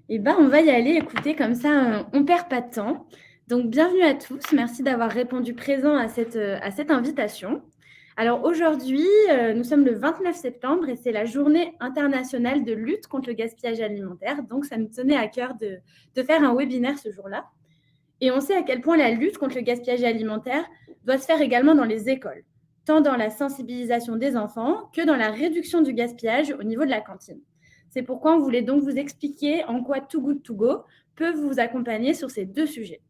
Eh ben, on va y aller, écoutez, comme ça, on ne perd pas de temps. Donc, bienvenue à tous. Merci d'avoir répondu présent à cette invitation. Alors, aujourd'hui, nous sommes le 29 septembre et c'est la journée internationale de lutte contre le gaspillage alimentaire. Donc, ça nous tenait à cœur de faire un webinaire ce jour-là. Et on sait à quel point la lutte contre le gaspillage alimentaire doit se faire également dans les écoles, tant dans la sensibilisation des enfants que dans la réduction du gaspillage au niveau de la cantine. C'est pourquoi on voulait donc vous expliquer en quoi Too Good To Go peut vous accompagner sur ces deux sujets.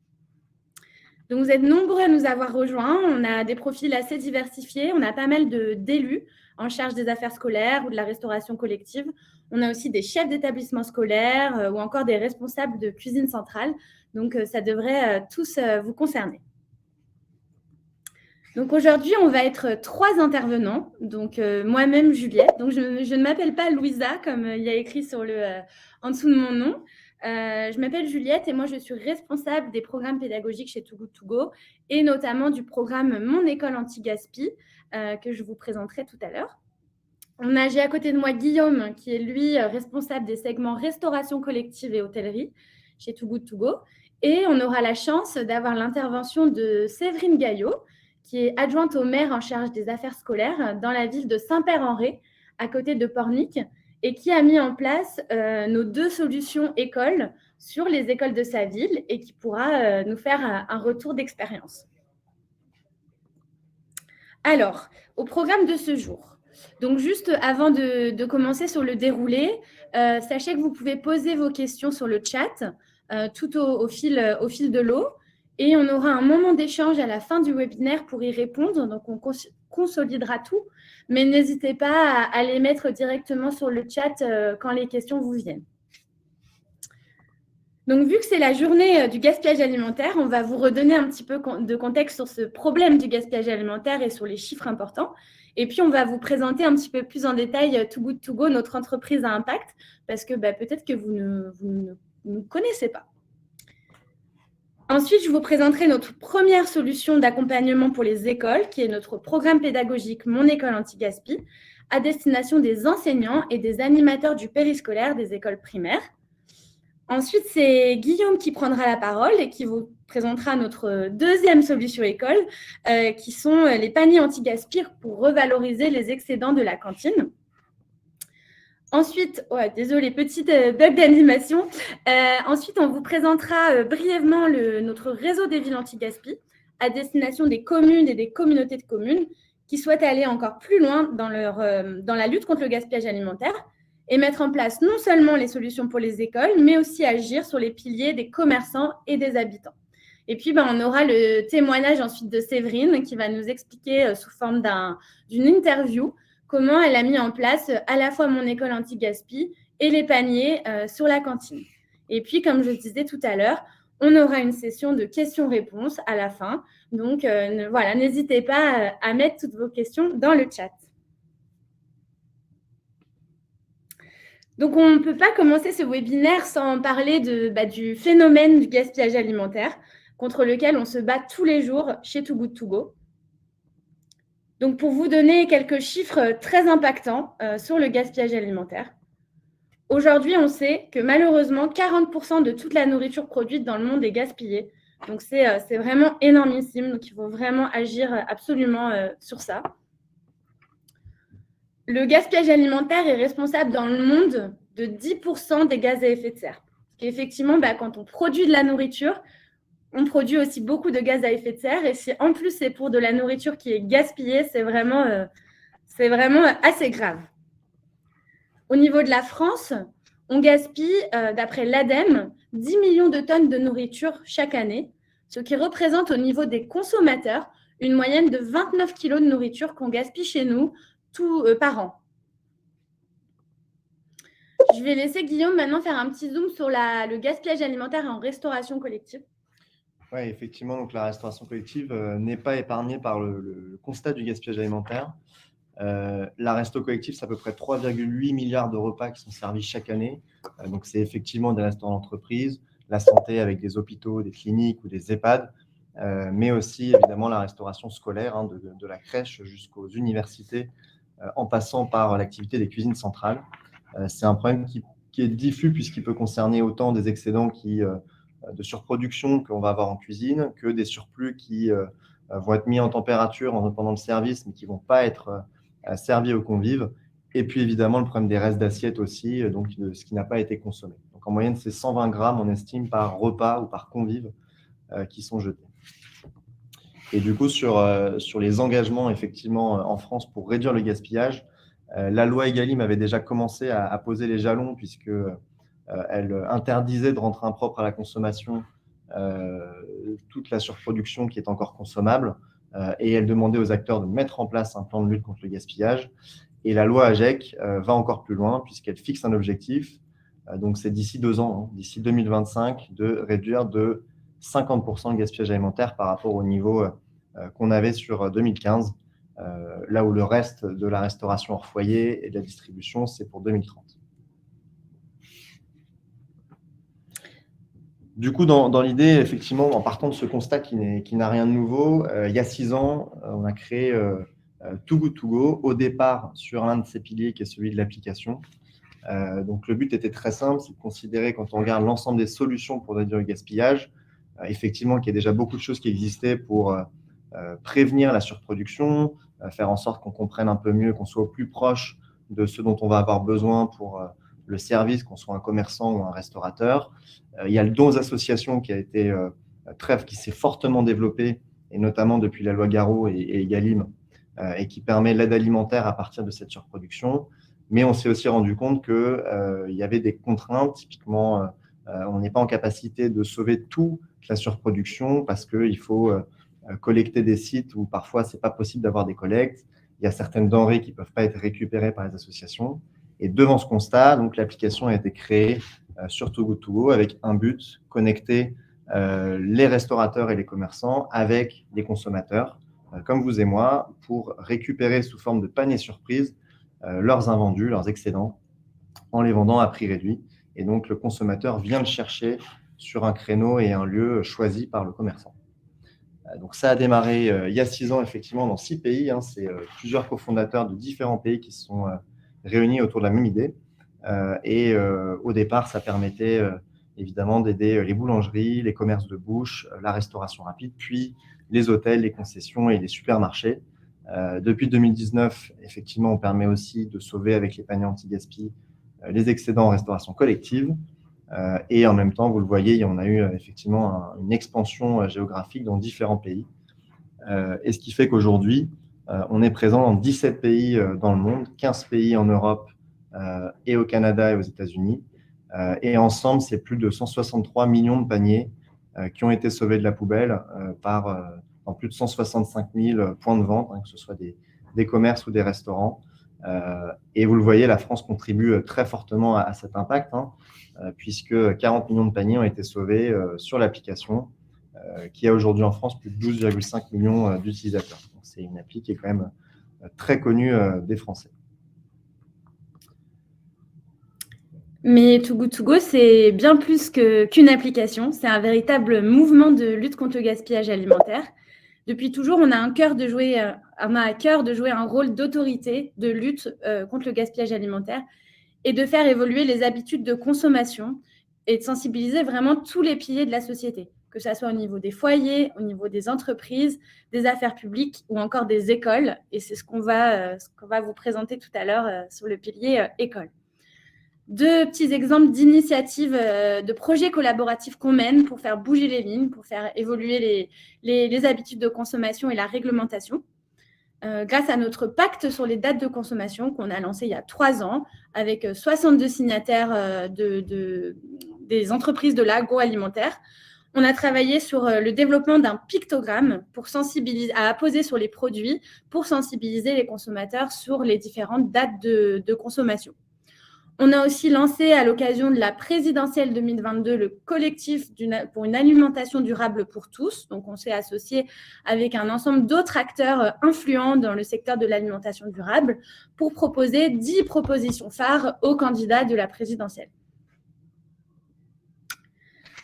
Donc vous êtes nombreux à nous avoir rejoints, on a des profils assez diversifiés, on a pas mal d'élus en charge des affaires scolaires ou de la restauration collective. On a aussi des chefs d'établissement scolaire ou encore des responsables de cuisine centrale. Donc ça devrait tous vous concerner. Donc aujourd'hui, on va être 3 intervenants. Donc moi-même, Juliette. Donc je ne m'appelle pas Louisa, comme il y a écrit en dessous de mon nom. Je m'appelle Juliette et moi, je suis responsable des programmes pédagogiques chez Too Good To Go et notamment du programme Mon école anti-gaspi que je vous présenterai tout à l'heure. J'ai à côté de moi Guillaume, qui est lui responsable des segments restauration collective et hôtellerie chez Too Good To Go. Et on aura la chance d'avoir l'intervention de Séverine Gaillot, qui est adjointe au maire en charge des affaires scolaires dans la ville de Saint-Père-en-Retz, à côté de Pornic, et qui a mis en place nos 2 solutions écoles sur les écoles de sa ville et qui pourra nous faire un retour d'expérience. Alors, au programme de ce jour. Donc, juste avant de commencer sur le déroulé, sachez que vous pouvez poser vos questions sur le chat tout au fil de l'eau. Et on aura un moment d'échange à la fin du webinaire pour y répondre. Donc, on consolidera tout. Mais n'hésitez pas à les mettre directement sur le chat quand les questions vous viennent. Donc, vu que c'est la journée du gaspillage alimentaire, on va vous redonner un petit peu de contexte sur ce problème du gaspillage alimentaire et sur les chiffres importants. Et puis, on va vous présenter un petit peu plus en détail Too Good To Go, notre entreprise à impact, parce que peut-être que vous ne connaissez pas. Ensuite, je vous présenterai notre première solution d'accompagnement pour les écoles, qui est notre programme pédagogique Mon école anti-gaspi, à destination des enseignants et des animateurs du périscolaire des écoles primaires. Ensuite, c'est Guillaume qui prendra la parole et qui vous présentera notre deuxième solution école, qui sont les paniers anti-gaspi pour revaloriser les excédents de la cantine. Ensuite, désolé, petite bug d'animation. Ensuite, on vous présentera brièvement notre réseau des villes anti-gaspi à destination des communes et des communautés de communes qui souhaitent aller encore plus loin dans la lutte contre le gaspillage alimentaire et mettre en place non seulement les solutions pour les écoles, mais aussi agir sur les piliers des commerçants et des habitants. Et puis, on aura le témoignage ensuite de Séverine qui va nous expliquer sous forme d'une interview comment elle a mis en place à la fois Mon école anti-gaspi et les paniers sur la cantine. Et puis, comme je disais tout à l'heure, on aura une session de questions-réponses à la fin. Donc, voilà, n'hésitez pas à mettre toutes vos questions dans le chat. Donc, on ne peut pas commencer ce webinaire sans parler du phénomène du gaspillage alimentaire contre lequel on se bat tous les jours chez Too Good To Go. Donc, pour vous donner quelques chiffres très impactants sur le gaspillage alimentaire, aujourd'hui, on sait que malheureusement, 40% de toute la nourriture produite dans le monde est gaspillée. Donc, c'est vraiment énormissime. Donc, il faut vraiment agir absolument sur ça. Le gaspillage alimentaire est responsable dans le monde de 10% des gaz à effet de serre. Effectivement, quand on produit de la nourriture, on produit aussi beaucoup de gaz à effet de serre. Et si en plus c'est pour de la nourriture qui est gaspillée, c'est vraiment assez grave. Au niveau de la France, on gaspille, d'après l'ADEME, 10 millions de tonnes de nourriture chaque année, ce qui représente au niveau des consommateurs une moyenne de 29 kilos de nourriture qu'on gaspille chez nous par an. Je vais laisser Guillaume maintenant faire un petit zoom sur le gaspillage alimentaire en restauration collective. Oui, effectivement, donc la restauration collective n'est pas épargnée par le constat du gaspillage alimentaire. La resto collective, c'est à peu près 3,8 milliards de repas qui sont servis chaque année. Donc, c'est effectivement des restaurants d'entreprise, la santé avec des hôpitaux, des cliniques ou des EHPAD, mais aussi évidemment la restauration scolaire, de la crèche jusqu'aux universités, en passant par l'activité des cuisines centrales. C'est un problème qui qui est diffus puisqu'il peut concerner autant des excédents de surproduction qu'on va avoir en cuisine que des surplus qui vont être mis en température pendant le service, mais qui ne vont pas être servis aux convives. Et puis évidemment, le problème des restes d'assiette aussi, donc de ce qui n'a pas été consommé. Donc en moyenne, c'est 120 grammes, on estime, par repas ou par convive qui sont jetés. Et du coup, sur les engagements, effectivement, en France pour réduire le gaspillage, la loi Egalim avait déjà commencé à poser les jalons puisque elle interdisait de rentrer impropre à la consommation toute la surproduction qui est encore consommable et elle demandait aux acteurs de mettre en place un plan de lutte contre le gaspillage. Et la loi AGEC va encore plus loin puisqu'elle fixe un objectif, donc c'est d'ici 2 ans, d'ici 2025, de réduire de 50% le gaspillage alimentaire par rapport au niveau qu'on avait sur 2015, là où le reste de la restauration hors foyer et de la distribution, c'est pour 2030. Du coup, dans l'idée, effectivement, en partant de ce constat qui n'a rien de nouveau, il y a 6 ans, on a créé Too Good To Go, au départ sur l'un de ses piliers qui est celui de l'application. Donc le but était très simple, c'est de considérer, quand on regarde l'ensemble des solutions pour réduire le gaspillage, effectivement qu'il y a déjà beaucoup de choses qui existaient pour prévenir la surproduction, faire en sorte qu'on comprenne un peu mieux, qu'on soit au plus proche de ce dont on va avoir besoin pour le service, qu'on soit un commerçant ou un restaurateur. Il y a le don aux associations qui s'est fortement développé, et notamment depuis la loi Garot et Egalim, et qui permet l'aide alimentaire à partir de cette surproduction. Mais on s'est aussi rendu compte qu'il y avait des contraintes. Typiquement, on n'est pas en capacité de sauver toute la surproduction parce qu'il faut collecter des sites où parfois ce n'est pas possible d'avoir des collectes. Il y a certaines denrées qui ne peuvent pas être récupérées par les associations. Et devant ce constat, donc, l'application a été créée sur Too Good To Go avec un but, connecter les restaurateurs et les commerçants avec les consommateurs, comme vous et moi, pour récupérer sous forme de panier surprise leurs invendus, leurs excédents, en les vendant à prix réduit. Et donc, le consommateur vient le chercher sur un créneau et un lieu choisi par le commerçant. Donc, ça a démarré il y a 6 ans, effectivement, dans 6 pays. C'est plusieurs cofondateurs de différents pays qui se sont réunis autour de la même idée. Au départ, ça permettait évidemment d'aider les boulangeries, les commerces de bouche, la restauration rapide, puis les hôtels, les concessions et les supermarchés. Depuis 2019, effectivement, on permet aussi de sauver avec les paniers anti-gaspi les excédents en restauration collective. Et en même temps, vous le voyez, on a eu effectivement une expansion géographique dans différents pays. Et ce qui fait qu'aujourd'hui, on est présent dans 17 pays dans le monde, 15 pays en Europe et au Canada et aux États-Unis. Et ensemble, c'est plus de 163 millions de paniers qui ont été sauvés de la poubelle dans plus de 165 000 points de vente, que ce soit des commerces ou des restaurants. Et vous le voyez, la France contribue très fortement à cet impact, puisque 40 millions de paniers ont été sauvés sur l'application, qui a aujourd'hui en France plus de 12,5 millions d'utilisateurs. Donc, c'est une appli qui est quand même très connue des Français. Mais Too Good To Go, c'est bien plus qu'une application. C'est un véritable mouvement de lutte contre le gaspillage alimentaire. Depuis toujours, on a à cœur de jouer un rôle d'autorité de lutte contre le gaspillage alimentaire et de faire évoluer les habitudes de consommation et de sensibiliser vraiment tous les piliers de la société, que ce soit au niveau des foyers, au niveau des entreprises, des affaires publiques ou encore des écoles. Et c'est ce qu'on va vous présenter tout à l'heure sur le pilier école. 2 petits exemples d'initiatives, de projets collaboratifs qu'on mène pour faire bouger les lignes, pour faire évoluer les habitudes de consommation et la réglementation. Grâce à notre pacte sur les dates de consommation qu'on a lancé il y a 3 ans avec 62 signataires des entreprises de l'agroalimentaire, on a travaillé sur le développement d'un pictogramme à apposer sur les produits pour sensibiliser les consommateurs sur les différentes dates de consommation. On a aussi lancé, à l'occasion de la présidentielle 2022, le collectif pour une alimentation durable pour tous. Donc, on s'est associé avec un ensemble d'autres acteurs influents dans le secteur de l'alimentation durable pour proposer 10 propositions phares aux candidats de la présidentielle.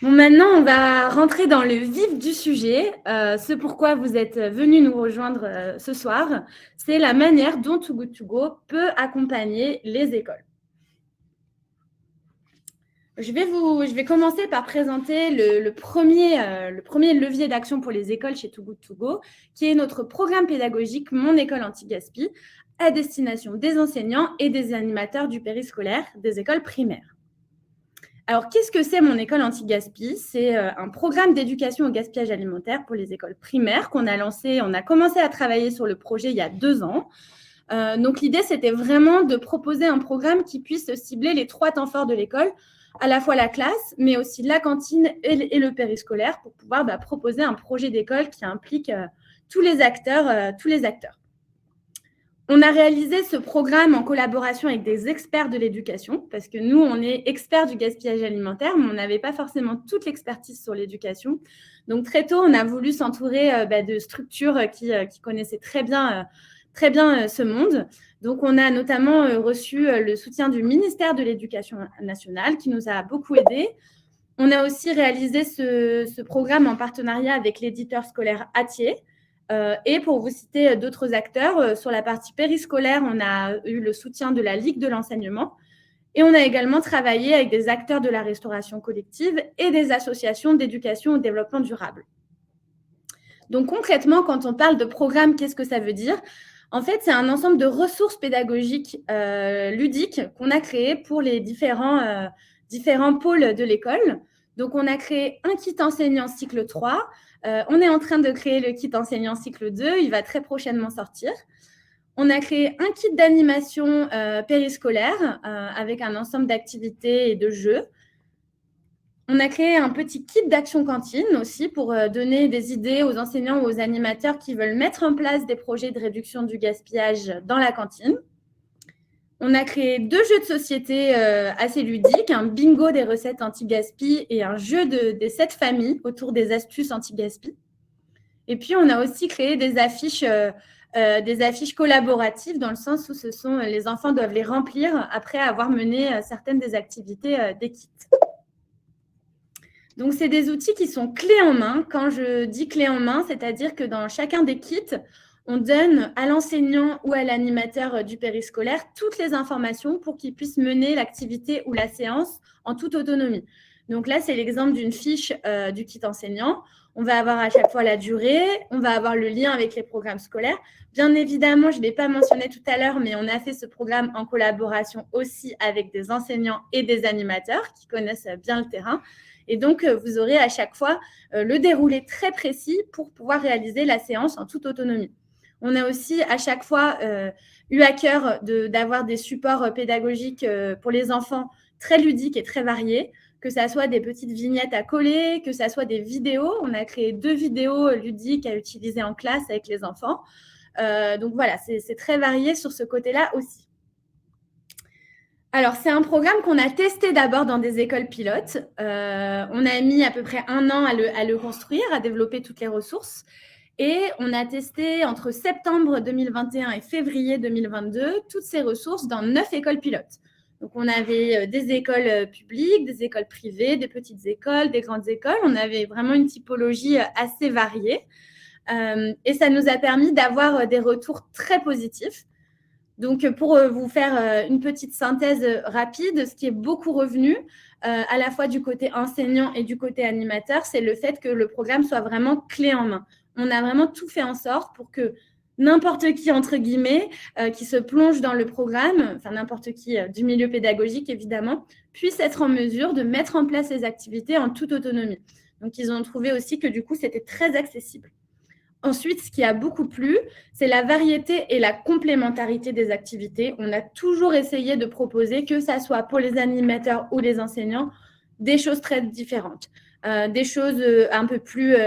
Bon, maintenant, on va rentrer dans le vif du sujet. Ce pourquoi vous êtes venus nous rejoindre ce soir, c'est la manière dont Too Good To Go peut accompagner les écoles. Je vais commencer par présenter le premier levier d'action pour les écoles chez Too Good To Go, qui est notre programme pédagogique Mon école anti-gaspi, à destination des enseignants et des animateurs du périscolaire des écoles primaires. Alors, qu'est-ce que c'est Mon école anti-gaspi? C'est un programme d'éducation au gaspillage alimentaire pour les écoles primaires qu'on a lancé. On a commencé à travailler sur le projet il y a 2 ans. Donc, l'idée, c'était vraiment de proposer un programme qui puisse cibler les 3 temps forts de l'école, à la fois la classe, mais aussi la cantine et le périscolaire, pour pouvoir proposer un projet d'école qui implique tous les acteurs. On a réalisé ce programme en collaboration avec des experts de l'éducation, parce que nous, on est experts du gaspillage alimentaire, mais on n'avait pas forcément toute l'expertise sur l'éducation. Donc, très tôt, on a voulu s'entourer de structures qui connaissaient très bien ce monde. Donc, on a notamment reçu le soutien du ministère de l'Éducation nationale qui nous a beaucoup aidés. On a aussi réalisé ce programme en partenariat avec l'éditeur scolaire Hatier. Et pour vous citer d'autres acteurs, sur la partie périscolaire, on a eu le soutien de la Ligue de l'enseignement. Et on a également travaillé avec des acteurs de la restauration collective et des associations d'éducation au développement durable. Donc concrètement, quand on parle de programme, qu'est-ce que ça veut dire ? En fait, c'est un ensemble de ressources pédagogiques ludiques qu'on a créées pour les différents pôles de l'école. Donc, on a créé un kit enseignant cycle 3. On est en train de créer le kit enseignant cycle 2. Il va très prochainement sortir. On a créé un kit d'animation périscolaire avec un ensemble d'activités et de jeux. On a créé un petit kit d'action cantine aussi pour donner des idées aux enseignants ou aux animateurs qui veulent mettre en place des projets de réduction du gaspillage dans la cantine. On a créé 2 jeux de société assez ludiques, un bingo des recettes anti-gaspi et un jeu des 7 familles autour des astuces anti-gaspi. Et puis, on a aussi créé des affiches collaboratives dans le sens où les enfants doivent les remplir après avoir mené certaines des activités des kits. Donc, c'est des outils qui sont clés en main. Quand je dis clés en main, c'est-à-dire que dans chacun des kits, on donne à l'enseignant ou à l'animateur du périscolaire toutes les informations pour qu'il puisse mener l'activité ou la séance en toute autonomie. Donc là, c'est l'exemple d'une fiche du kit enseignant. On va avoir à chaque fois la durée, on va avoir le lien avec les programmes scolaires. Bien évidemment, je ne l'ai pas mentionné tout à l'heure, mais on a fait ce programme en collaboration aussi avec des enseignants et des animateurs qui connaissent bien le terrain. Et donc, vous aurez à chaque fois le déroulé très précis pour pouvoir réaliser la séance en toute autonomie. On a aussi à chaque fois eu à cœur d'avoir des supports pédagogiques pour les enfants très ludiques et très variés, que ça soit des petites vignettes à coller, que ça soit des vidéos. On a créé 2 vidéos ludiques à utiliser en classe avec les enfants. Donc voilà, c'est très varié sur ce côté-là aussi. Alors, c'est un programme qu'on a testé d'abord dans des écoles pilotes. On a mis à peu près 1 an à le construire, à développer toutes les ressources. Et on a testé entre septembre 2021 et février 2022 toutes ces ressources dans 9 écoles pilotes. Donc, on avait des écoles publiques, des écoles privées, des petites écoles, des grandes écoles. On avait vraiment une typologie assez variée. Et ça nous a permis d'avoir des retours très positifs. Donc, pour vous faire une petite synthèse rapide, ce qui est beaucoup revenu, à la fois du côté enseignant et du côté animateur, c'est le fait que le programme soit vraiment clé en main. On a vraiment tout fait en sorte pour que n'importe qui, entre guillemets, qui se plonge dans le programme, enfin n'importe qui du milieu pédagogique, évidemment, puisse être en mesure de mettre en place les activités en toute autonomie. Donc, ils ont trouvé aussi que du coup, c'était très accessible. Ensuite, ce qui a beaucoup plu, c'est la variété et la complémentarité des activités. On a toujours essayé de proposer, que ça soit pour les animateurs ou les enseignants, des choses très différentes. Des choses un peu plus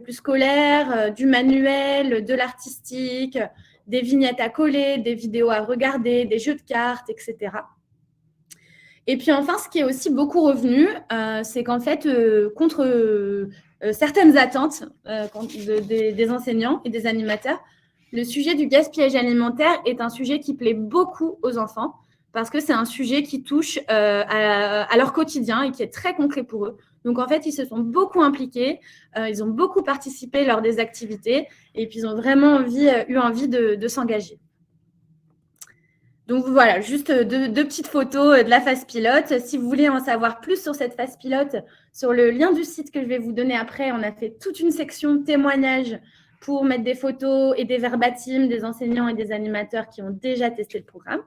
scolaires, du manuel, de l'artistique, des vignettes à coller, des vidéos à regarder, des jeux de cartes, etc. Et puis enfin, ce qui est aussi beaucoup revenu, c'est qu'en fait, contre certaines attentes des enseignants et des animateurs, le sujet du gaspillage alimentaire est un sujet qui plaît beaucoup aux enfants parce que c'est un sujet qui touche à leur quotidien et qui est très concret pour eux. Donc, en fait, ils se sont beaucoup impliqués, ils ont beaucoup participé lors des activités et puis ils ont vraiment eu envie de s'engager. Donc voilà, juste deux petites photos de la phase pilote. Si vous voulez en savoir plus sur cette phase pilote, sur le lien du site que je vais vous donner après, on a fait toute une section témoignages pour mettre des photos et des verbatims des enseignants et des animateurs qui ont déjà testé le programme.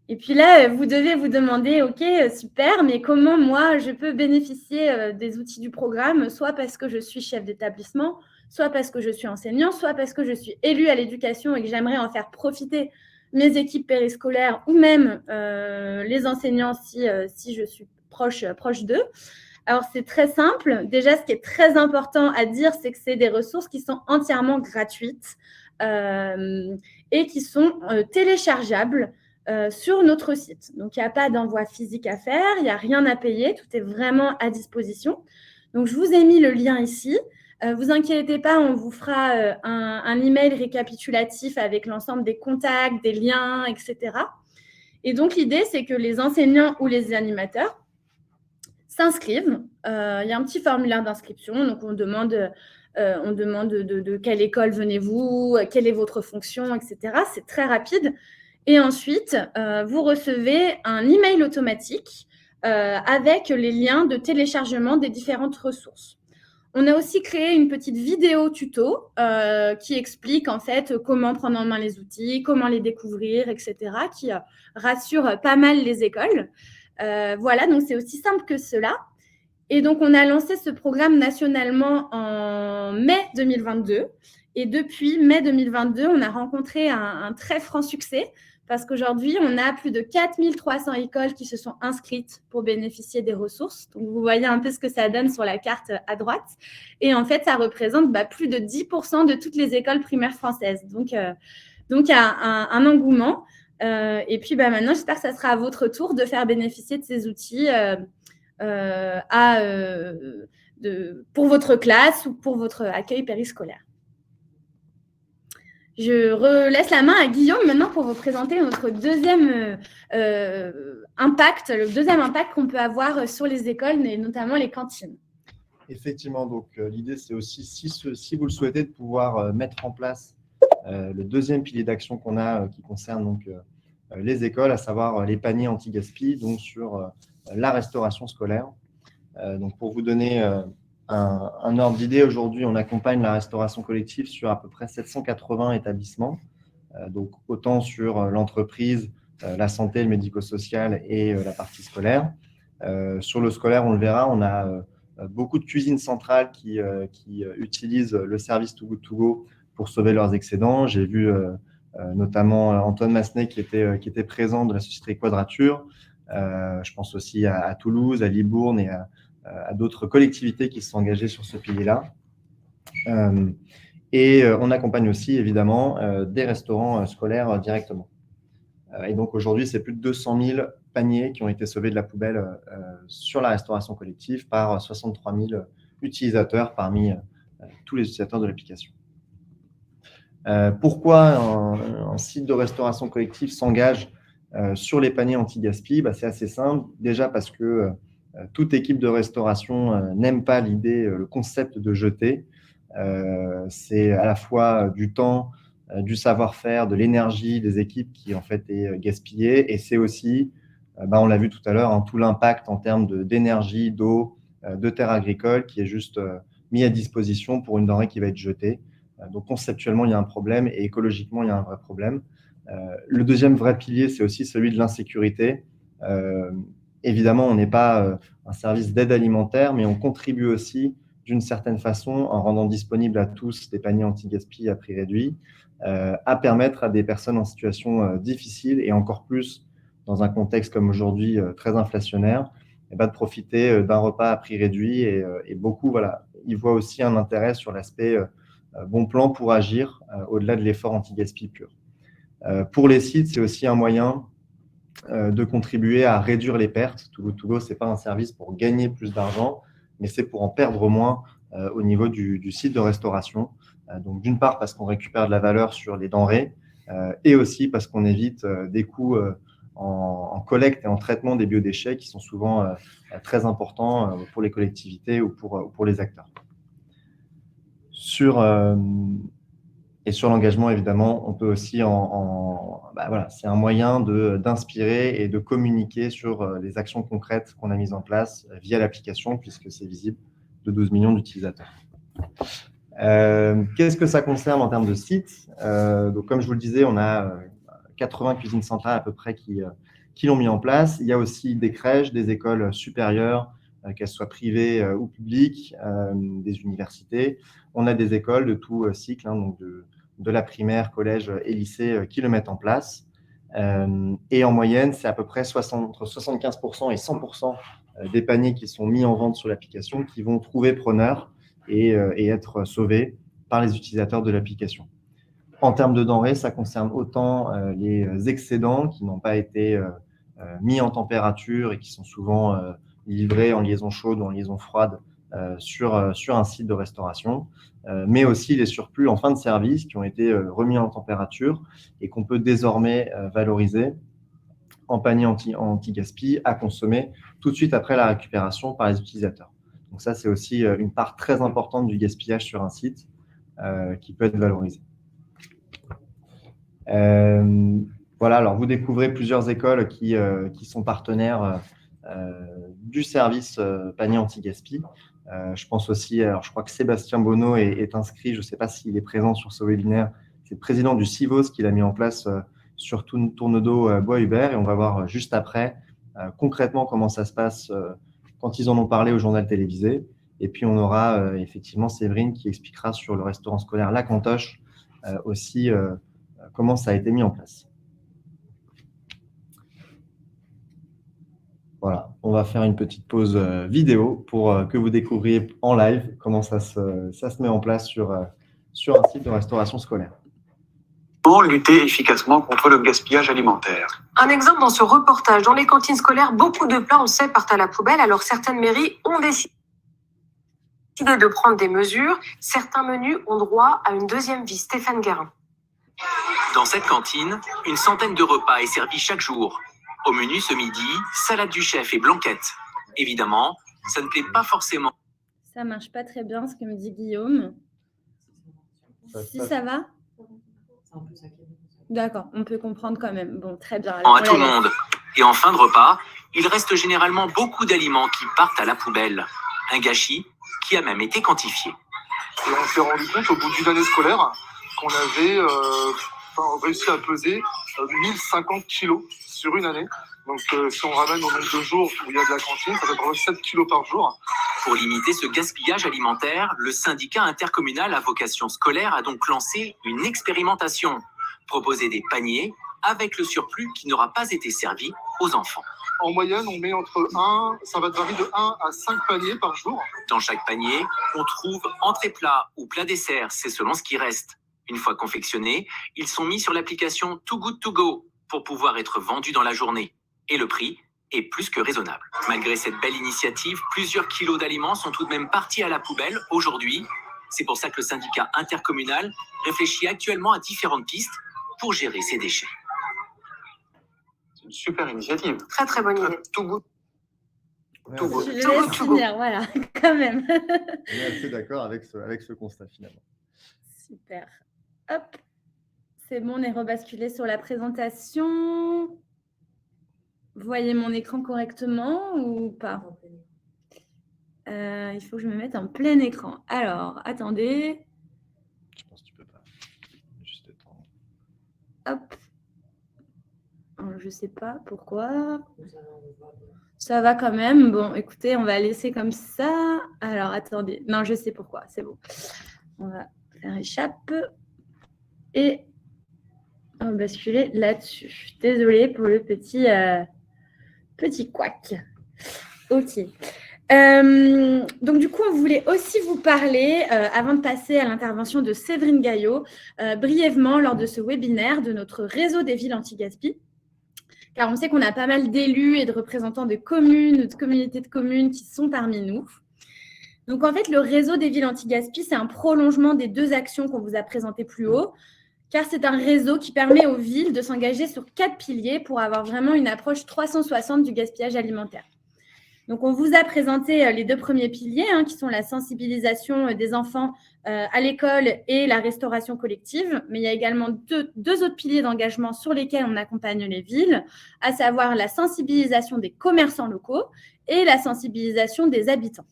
Et puis là, vous devez vous demander, OK, super, mais comment moi, je peux bénéficier des outils du programme, soit parce que je suis chef d'établissement, soit parce que je suis enseignant, soit parce que je suis élue à l'éducation et que j'aimerais en faire profiter mes équipes périscolaires ou même les enseignants si je suis proche d'eux. Alors, c'est très simple. Déjà, ce qui est très important à dire, c'est que c'est des ressources qui sont entièrement gratuites et qui sont téléchargeables sur notre site. Donc, il n'y a pas d'envoi physique à faire, il n'y a rien à payer, tout est vraiment à disposition. Donc, je vous ai mis le lien ici. Vous inquiétez pas, on vous fera un email récapitulatif avec l'ensemble des contacts, des liens, etc. Et donc, l'idée, c'est que les enseignants ou les animateurs s'inscrivent. Il y a un petit formulaire d'inscription, donc on demande de quelle école venez-vous, quelle est votre fonction, etc. C'est très rapide. Et ensuite, vous recevez un email automatique avec les liens de téléchargement des différentes ressources. On a aussi créé une petite vidéo tuto qui explique en fait comment prendre en main les outils, comment les découvrir, etc., qui rassure pas mal les écoles. Voilà, donc c'est aussi simple que cela. Et donc, on a lancé ce programme nationalement en mai 2022. Et depuis mai 2022, on a rencontré un très franc succès parce qu'aujourd'hui, on a plus de 4300 écoles qui se sont inscrites pour bénéficier des ressources. Donc, vous voyez un peu ce que ça donne sur la carte à droite. Et en fait, ça représente plus de 10% de toutes les écoles primaires françaises. Donc, il y a un engouement. Et puis, maintenant, j'espère que ça sera à votre tour de faire bénéficier de ces outils pour votre classe ou pour votre accueil périscolaire. Je relaisse la main à Guillaume maintenant pour vous présenter notre deuxième impact, le deuxième impact qu'on peut avoir sur les écoles et notamment les cantines. Effectivement, donc l'idée c'est aussi, si vous le souhaitez, de pouvoir mettre en place le deuxième pilier d'action qu'on a qui concerne donc les écoles, à savoir les paniers anti-gaspi, donc sur la restauration scolaire. Donc pour vous donner un ordre d'idée, aujourd'hui on accompagne la restauration collective sur à peu près 780 établissements, donc autant sur l'entreprise, la santé, le médico-social et la partie scolaire. Sur le scolaire, on le verra, on a beaucoup de cuisines centrales qui utilisent le service Too Good To Go pour sauver leurs excédents. J'ai vu notamment Antoine Massenet qui était présent de la société Quadrature. Je pense aussi à Toulouse, à Libourne et à d'autres collectivités qui se sont engagées sur ce pilier-là. Et on accompagne aussi évidemment des restaurants scolaires directement. Et donc aujourd'hui, c'est plus de 200 000 paniers qui ont été sauvés de la poubelle sur la restauration collective par 63 000 utilisateurs parmi tous les utilisateurs de l'application. Pourquoi un site de restauration collective s'engage sur les paniers anti-gaspi? C'est assez simple. Déjà parce que toute équipe de restauration n'aime pas l'idée, le concept de jeter. C'est à la fois du temps, du savoir-faire, de l'énergie des équipes qui en fait est gaspillée, et c'est aussi, on l'a vu tout à l'heure, tout l'impact en termes d'énergie, d'eau, de terres agricoles qui est juste mis à disposition pour une denrée qui va être jetée. Donc conceptuellement, il y a un problème et écologiquement, il y a un vrai problème. Le deuxième vrai pilier, c'est aussi celui de l'insécurité. Évidemment, on n'est pas un service d'aide alimentaire, mais on contribue aussi d'une certaine façon, en rendant disponible à tous des paniers anti-gaspi à prix réduit, à permettre à des personnes en situation difficile, et encore plus dans un contexte comme aujourd'hui très inflationnaire, de profiter d'un repas à prix réduit. Et beaucoup, ils voient aussi un intérêt sur l'aspect bon plan pour agir au-delà de l'effort anti-gaspi pur. Pour les sites, c'est aussi un moyen de contribuer à réduire les pertes. Too Good To Go, ce n'est pas un service pour gagner plus d'argent, mais c'est pour en perdre moins au niveau du site de restauration. Donc d'une part parce qu'on récupère de la valeur sur les denrées et aussi parce qu'on évite des coûts en collecte et en traitement des biodéchets qui sont souvent très importants pour les collectivités ou pour les acteurs. Sur Et sur l'engagement, évidemment, on peut aussi voilà, c'est un moyen d'inspirer et de communiquer sur les actions concrètes qu'on a mises en place via l'application, puisque c'est visible de 12 millions d'utilisateurs. Qu'est-ce que ça concerne en termes de sites? Donc, comme je vous le disais, on a 80 cuisines centrales à peu près qui l'ont mis en place. Il y a aussi des crèches, des écoles supérieures, qu'elles soient privées ou publiques, des universités. On a des écoles de tout cycle, hein, donc de la primaire, collège et lycée qui le mettent en place. Et en moyenne, c'est à peu près entre 75% et 100% des paniers qui sont mis en vente sur l'application qui vont trouver preneur et être sauvés par les utilisateurs de l'application. En termes de denrées, ça concerne autant les excédents qui n'ont pas été mis en température et qui sont souvent livrés en liaison chaude ou en liaison froide sur un site de restauration, mais aussi les surplus en fin de service qui ont été remis en température et qu'on peut désormais valoriser en panier anti-gaspi à consommer tout de suite après la récupération par les utilisateurs. Donc ça, c'est aussi une part très importante du gaspillage sur un site qui peut être valorisé. Voilà, alors vous découvrez plusieurs écoles qui sont partenaires du service panier anti-gaspi. Je pense aussi, alors je crois que Sébastien Bonneau est inscrit, je ne sais pas s'il est présent sur ce webinaire, c'est le président du CIVOS qui l'a mis en place sur Tournedos Bois-Hubert, et on va voir juste après concrètement comment ça se passe quand ils en ont parlé au journal télévisé. Et puis on aura effectivement Séverine qui expliquera sur le restaurant scolaire La Cantoche aussi comment ça a été mis en place. Voilà, on va faire une petite pause vidéo pour que vous découvriez en live comment ça se met en place sur un site de restauration scolaire. Pour lutter efficacement contre le gaspillage alimentaire. Un exemple dans ce reportage. Dans les cantines scolaires, beaucoup de plats, on le sait, partent à la poubelle. Alors certaines mairies ont décidé de prendre des mesures. Certains menus ont droit à une deuxième vie. Stéphane Guérin. Dans cette cantine, une centaine de repas est servi chaque jour. Au menu ce midi, salade du chef et blanquette. Évidemment, ça ne plaît pas forcément. Ça marche pas très bien, ce que me dit Guillaume. Si ça va? D'accord, on peut comprendre quand même. Bon, très bien. À tout le monde. Et en fin de repas, il reste généralement beaucoup d'aliments qui partent à la poubelle. Un gâchis qui a même été quantifié. Et on s'est rendu compte au bout d'une année scolaire qu'on avait réussi à peser 1050 kilos sur une année. Donc si on ramène au nombre de jours où il y a de la cantine, ça fait près de 7 kilos par jour. Pour limiter ce gaspillage alimentaire, le syndicat intercommunal à vocation scolaire a donc lancé une expérimentation. Proposer des paniers avec le surplus qui n'aura pas été servi aux enfants. En moyenne, on met ça va varier de 1 à 5 paniers par jour. Dans chaque panier, on trouve entrée plat ou plat dessert, c'est selon ce qui reste. Une fois confectionnés, ils sont mis sur l'application Too Good To Go pour pouvoir être vendus dans la journée. Et le prix est plus que raisonnable. Malgré cette belle initiative, plusieurs kilos d'aliments sont tout de même partis à la poubelle aujourd'hui. C'est pour ça que le syndicat intercommunal réfléchit actuellement à différentes pistes pour gérer ces déchets. C'est une super initiative. Très très bonne idée. Too Good. Je le laisse finir, voilà, quand même. On est assez d'accord avec ce constat finalement. Super. Hop, c'est bon, on est rebasculé sur la présentation. Vous voyez mon écran correctement ou pas? Il faut que je me mette en plein écran. Alors, attendez. Je pense que tu peux pas. Juste le temps. Hop. Je ne sais pas pourquoi. Ça va quand même. Bon, écoutez, on va laisser comme ça. Alors, attendez. Non, je sais pourquoi. C'est bon. On va faire échappe. Et on va basculer là-dessus. Désolée pour le petit couac. Ok. Donc, du coup, on voulait aussi vous parler, avant de passer à l'intervention de Séverine Gaillot, brièvement lors de ce webinaire de notre réseau des villes anti-gaspi. Car on sait qu'on a pas mal d'élus et de représentants de communes ou de communautés de communes qui sont parmi nous. Donc, en fait, le réseau des villes anti-gaspi, c'est un prolongement des deux actions qu'on vous a présentées plus haut, car c'est un réseau qui permet aux villes de s'engager sur 4 piliers pour avoir vraiment une approche 360 du gaspillage alimentaire. Donc, on vous a présenté les 2 premiers piliers, qui sont la sensibilisation des enfants à l'école et la restauration collective. Mais il y a également deux autres piliers d'engagement sur lesquels on accompagne les villes, à savoir la sensibilisation des commerçants locaux et la sensibilisation des habitants.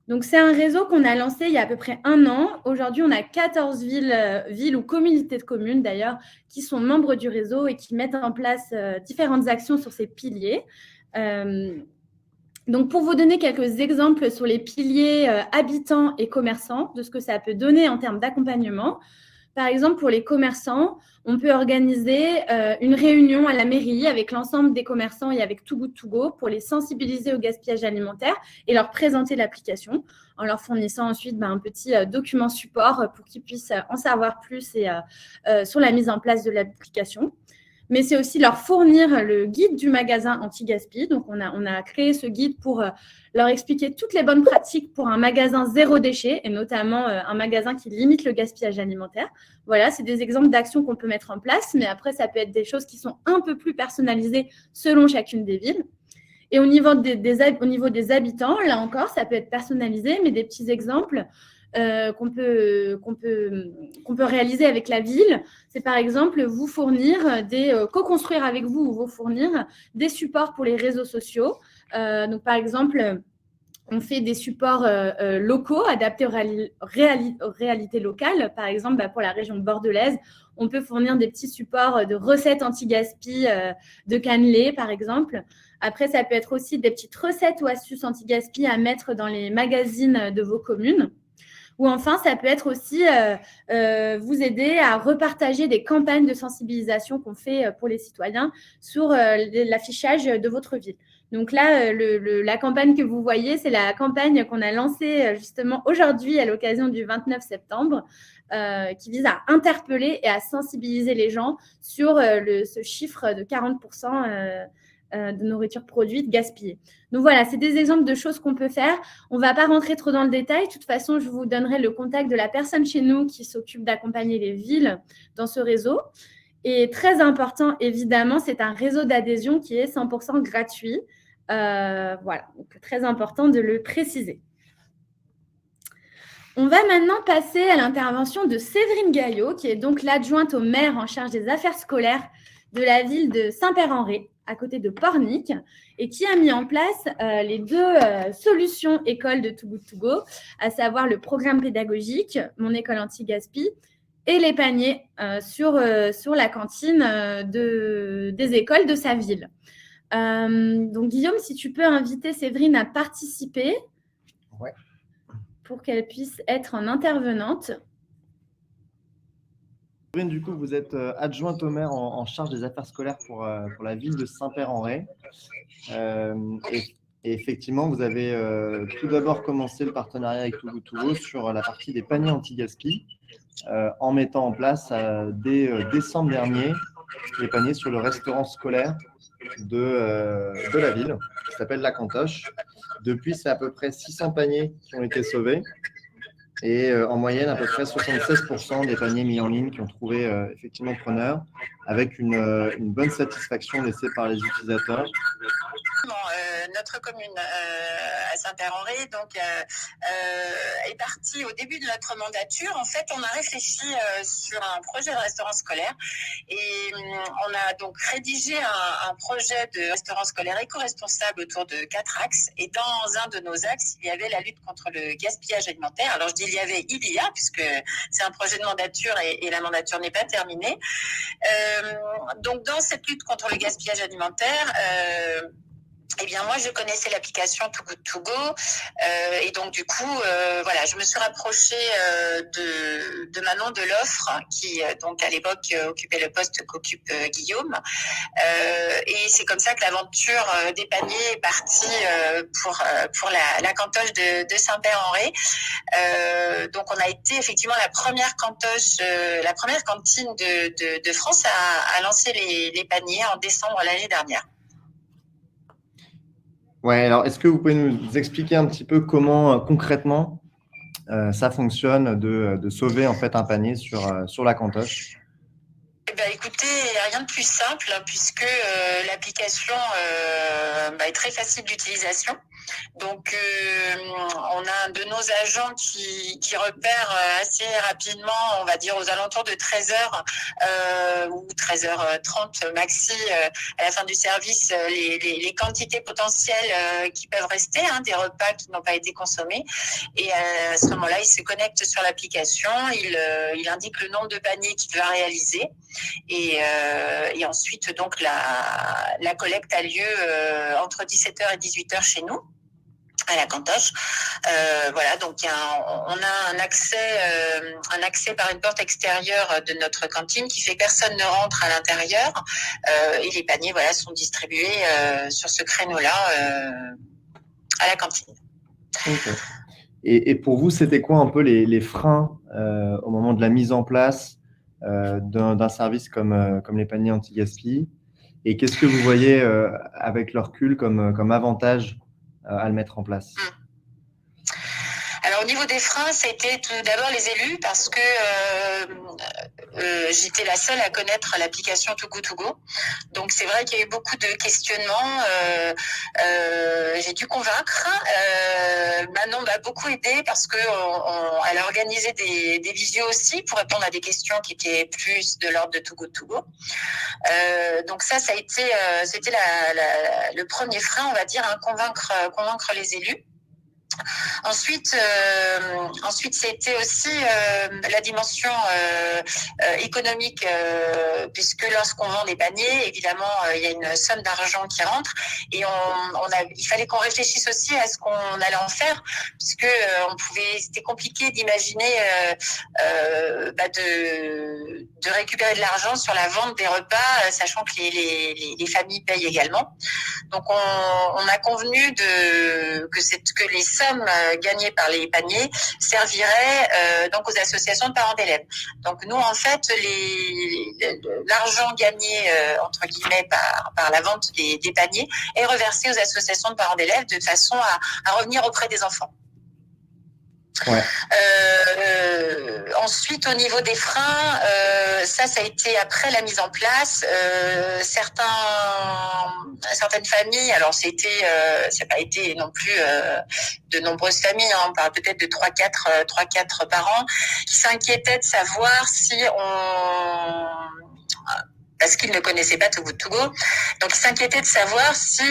Donc, c'est un réseau qu'on a lancé il y a à peu près 1 an. Aujourd'hui, on a 14 villes ou communautés de communes, d'ailleurs, qui sont membres du réseau et qui mettent en place différentes actions sur ces piliers. Donc, pour vous donner quelques exemples sur les piliers habitants et commerçants, de ce que ça peut donner en termes d'accompagnement, par exemple, pour les commerçants, on peut organiser une réunion à la mairie avec l'ensemble des commerçants et avec Too Good To Go pour les sensibiliser au gaspillage alimentaire et leur présenter l'application en leur fournissant ensuite un petit document support pour qu'ils puissent en savoir plus sur la mise en place de l'application. Mais c'est aussi leur fournir le guide du magasin anti-gaspi. Donc, on a créé ce guide pour leur expliquer toutes les bonnes pratiques pour un magasin zéro déchet et notamment un magasin qui limite le gaspillage alimentaire. Voilà, c'est des exemples d'actions qu'on peut mettre en place, mais après, ça peut être des choses qui sont un peu plus personnalisées selon chacune des villes. Et au niveau des habitants, là encore, ça peut être personnalisé, mais des petits exemples qu'on peut réaliser avec la ville, c'est par exemple vous fournir co-construire avec vous ou vous fournir des supports pour les réseaux sociaux. Donc par exemple, on fait des supports locaux adaptés aux réalités locales. Par exemple, pour la région bordelaise, on peut fournir des petits supports de recettes anti-gaspi de cannelé, par exemple. Après, ça peut être aussi des petites recettes ou astuces anti-gaspi à mettre dans les magazines de vos communes. Ou enfin, ça peut être aussi vous aider à repartager des campagnes de sensibilisation qu'on fait pour les citoyens sur l'affichage de votre ville. Donc là, la campagne que vous voyez, c'est la campagne qu'on a lancée justement aujourd'hui à l'occasion du 29 septembre, qui vise à interpeller et à sensibiliser les gens sur ce chiffre de 40% de nourriture produite gaspillée. Donc voilà, c'est des exemples de choses qu'on peut faire. On ne va pas rentrer trop dans le détail. De toute façon, je vous donnerai le contact de la personne chez nous qui s'occupe d'accompagner les villes dans ce réseau. Et très important, évidemment, c'est un réseau d'adhésion qui est 100% gratuit. Voilà, donc très important de le préciser. On va maintenant passer à l'intervention de Séverine Gaillot, qui est donc l'adjointe au maire en charge des affaires scolaires de la ville de Saint-Père-en-Retz, à côté de Pornic, et qui a mis en place les 2 solutions écoles de Too Good To Go, à savoir le programme pédagogique Mon école anti-gaspi et les paniers sur la cantine des écoles de sa ville. Donc, Guillaume, si tu peux inviter Séverine à participer pour qu'elle puisse être en intervenante. Du coup, vous êtes adjointe au maire en charge des affaires scolaires pour la ville de Saint-Père-en-Retz. Et effectivement, vous avez tout d'abord commencé le partenariat avec Too Good To Go sur la partie des paniers anti-gaspi, en mettant en place dès décembre dernier les paniers sur le restaurant scolaire de la ville, qui s'appelle La Cantoche. Depuis, c'est à peu près 600 paniers qui ont été sauvés. Et en moyenne, à peu près 76% des paniers mis en ligne qui ont trouvé effectivement preneur, avec une bonne satisfaction laissée par les utilisateurs. Notre commune à Saint-Père-en-Retz est partie au début de notre mandature. En fait, on a réfléchi sur un projet de restaurant scolaire et on a donc rédigé un projet de restaurant scolaire éco-responsable autour de 4 axes. Et dans un de nos axes, il y avait la lutte contre le gaspillage alimentaire. Alors, je dis il y a, puisque c'est un projet de mandature et la mandature n'est pas terminée. Donc, dans cette lutte contre le gaspillage alimentaire, eh bien, moi, je connaissais l'application Too Good To Go et donc, du coup, voilà, je me suis rapprochée de Manon de l'Offre qui, donc, à l'époque, occupait le poste qu'occupe Guillaume. Et c'est comme ça que l'aventure des paniers est partie pour la cantoche de Saint-Père-en-Retz. Donc, on a été effectivement la première cantoche, la première cantine de France à lancer les paniers en décembre l'année dernière. Ouais, alors est-ce que vous pouvez nous expliquer un petit peu comment concrètement ça fonctionne de sauver en fait un panier sur la cantoche? ben, écoutez, rien de plus simple hein, puisque l'application est très facile d'utilisation. Donc, on a un de nos agents qui repère assez rapidement, on va dire aux alentours de 13h ou 13h30 maxi à la fin du service, les quantités potentielles qui peuvent rester, hein, des repas qui n'ont pas été consommés. Et à ce moment-là, il se connecte sur l'application, il indique le nombre de paniers qu'il va réaliser. Et ensuite, donc, la collecte a lieu entre 17h et 18h chez nous, à la Cantoche. Voilà, donc on a un accès par une porte extérieure de notre cantine qui fait que personne ne rentre à l'intérieur et les paniers voilà, sont distribués sur ce créneau-là à la cantine. Okay. Et pour vous, c'était quoi un peu les freins au moment de la mise en place d'un service comme les paniers anti-gaspi? Et qu'est-ce que vous voyez avec le recul comme avantage à le mettre en place? Alors au niveau des freins, ça a été tout d'abord les élus parce que j'étais la seule à connaître l'application Too Good To Go. Donc c'est vrai qu'il y a eu beaucoup de questionnements. J'ai dû convaincre. Manon m'a beaucoup aidée parce que elle a organisé des visios aussi pour répondre à des questions qui étaient plus de l'ordre de Too Good To Go. Donc ça a été c'était le premier frein, on va dire, hein, convaincre les élus. Ensuite, c'était aussi la dimension économique, puisque lorsqu'on vend des paniers, évidemment, il y a une somme d'argent qui rentre, et il fallait qu'on réfléchisse aussi à ce qu'on allait en faire, puisque c'était compliqué d'imaginer de récupérer de l'argent sur la vente des repas, sachant que les familles payent également. Donc, on a convenu que les sommes gagnées par les paniers serviraient donc aux associations de parents d'élèves. Donc, nous, en fait, l'argent gagné, entre guillemets, par la vente des paniers est reversé aux associations de parents d'élèves de façon à revenir auprès des enfants. Ouais. Ensuite, au niveau des freins, ça a été après la mise en place. Certaines familles, alors ça n'a pas été non plus de nombreuses familles, hein, on parle peut-être de 3-4 parents qui s'inquiétaient de savoir si parce qu'ils ne connaissaient pas Too Good To Go. Donc, ils s'inquiétaient de savoir si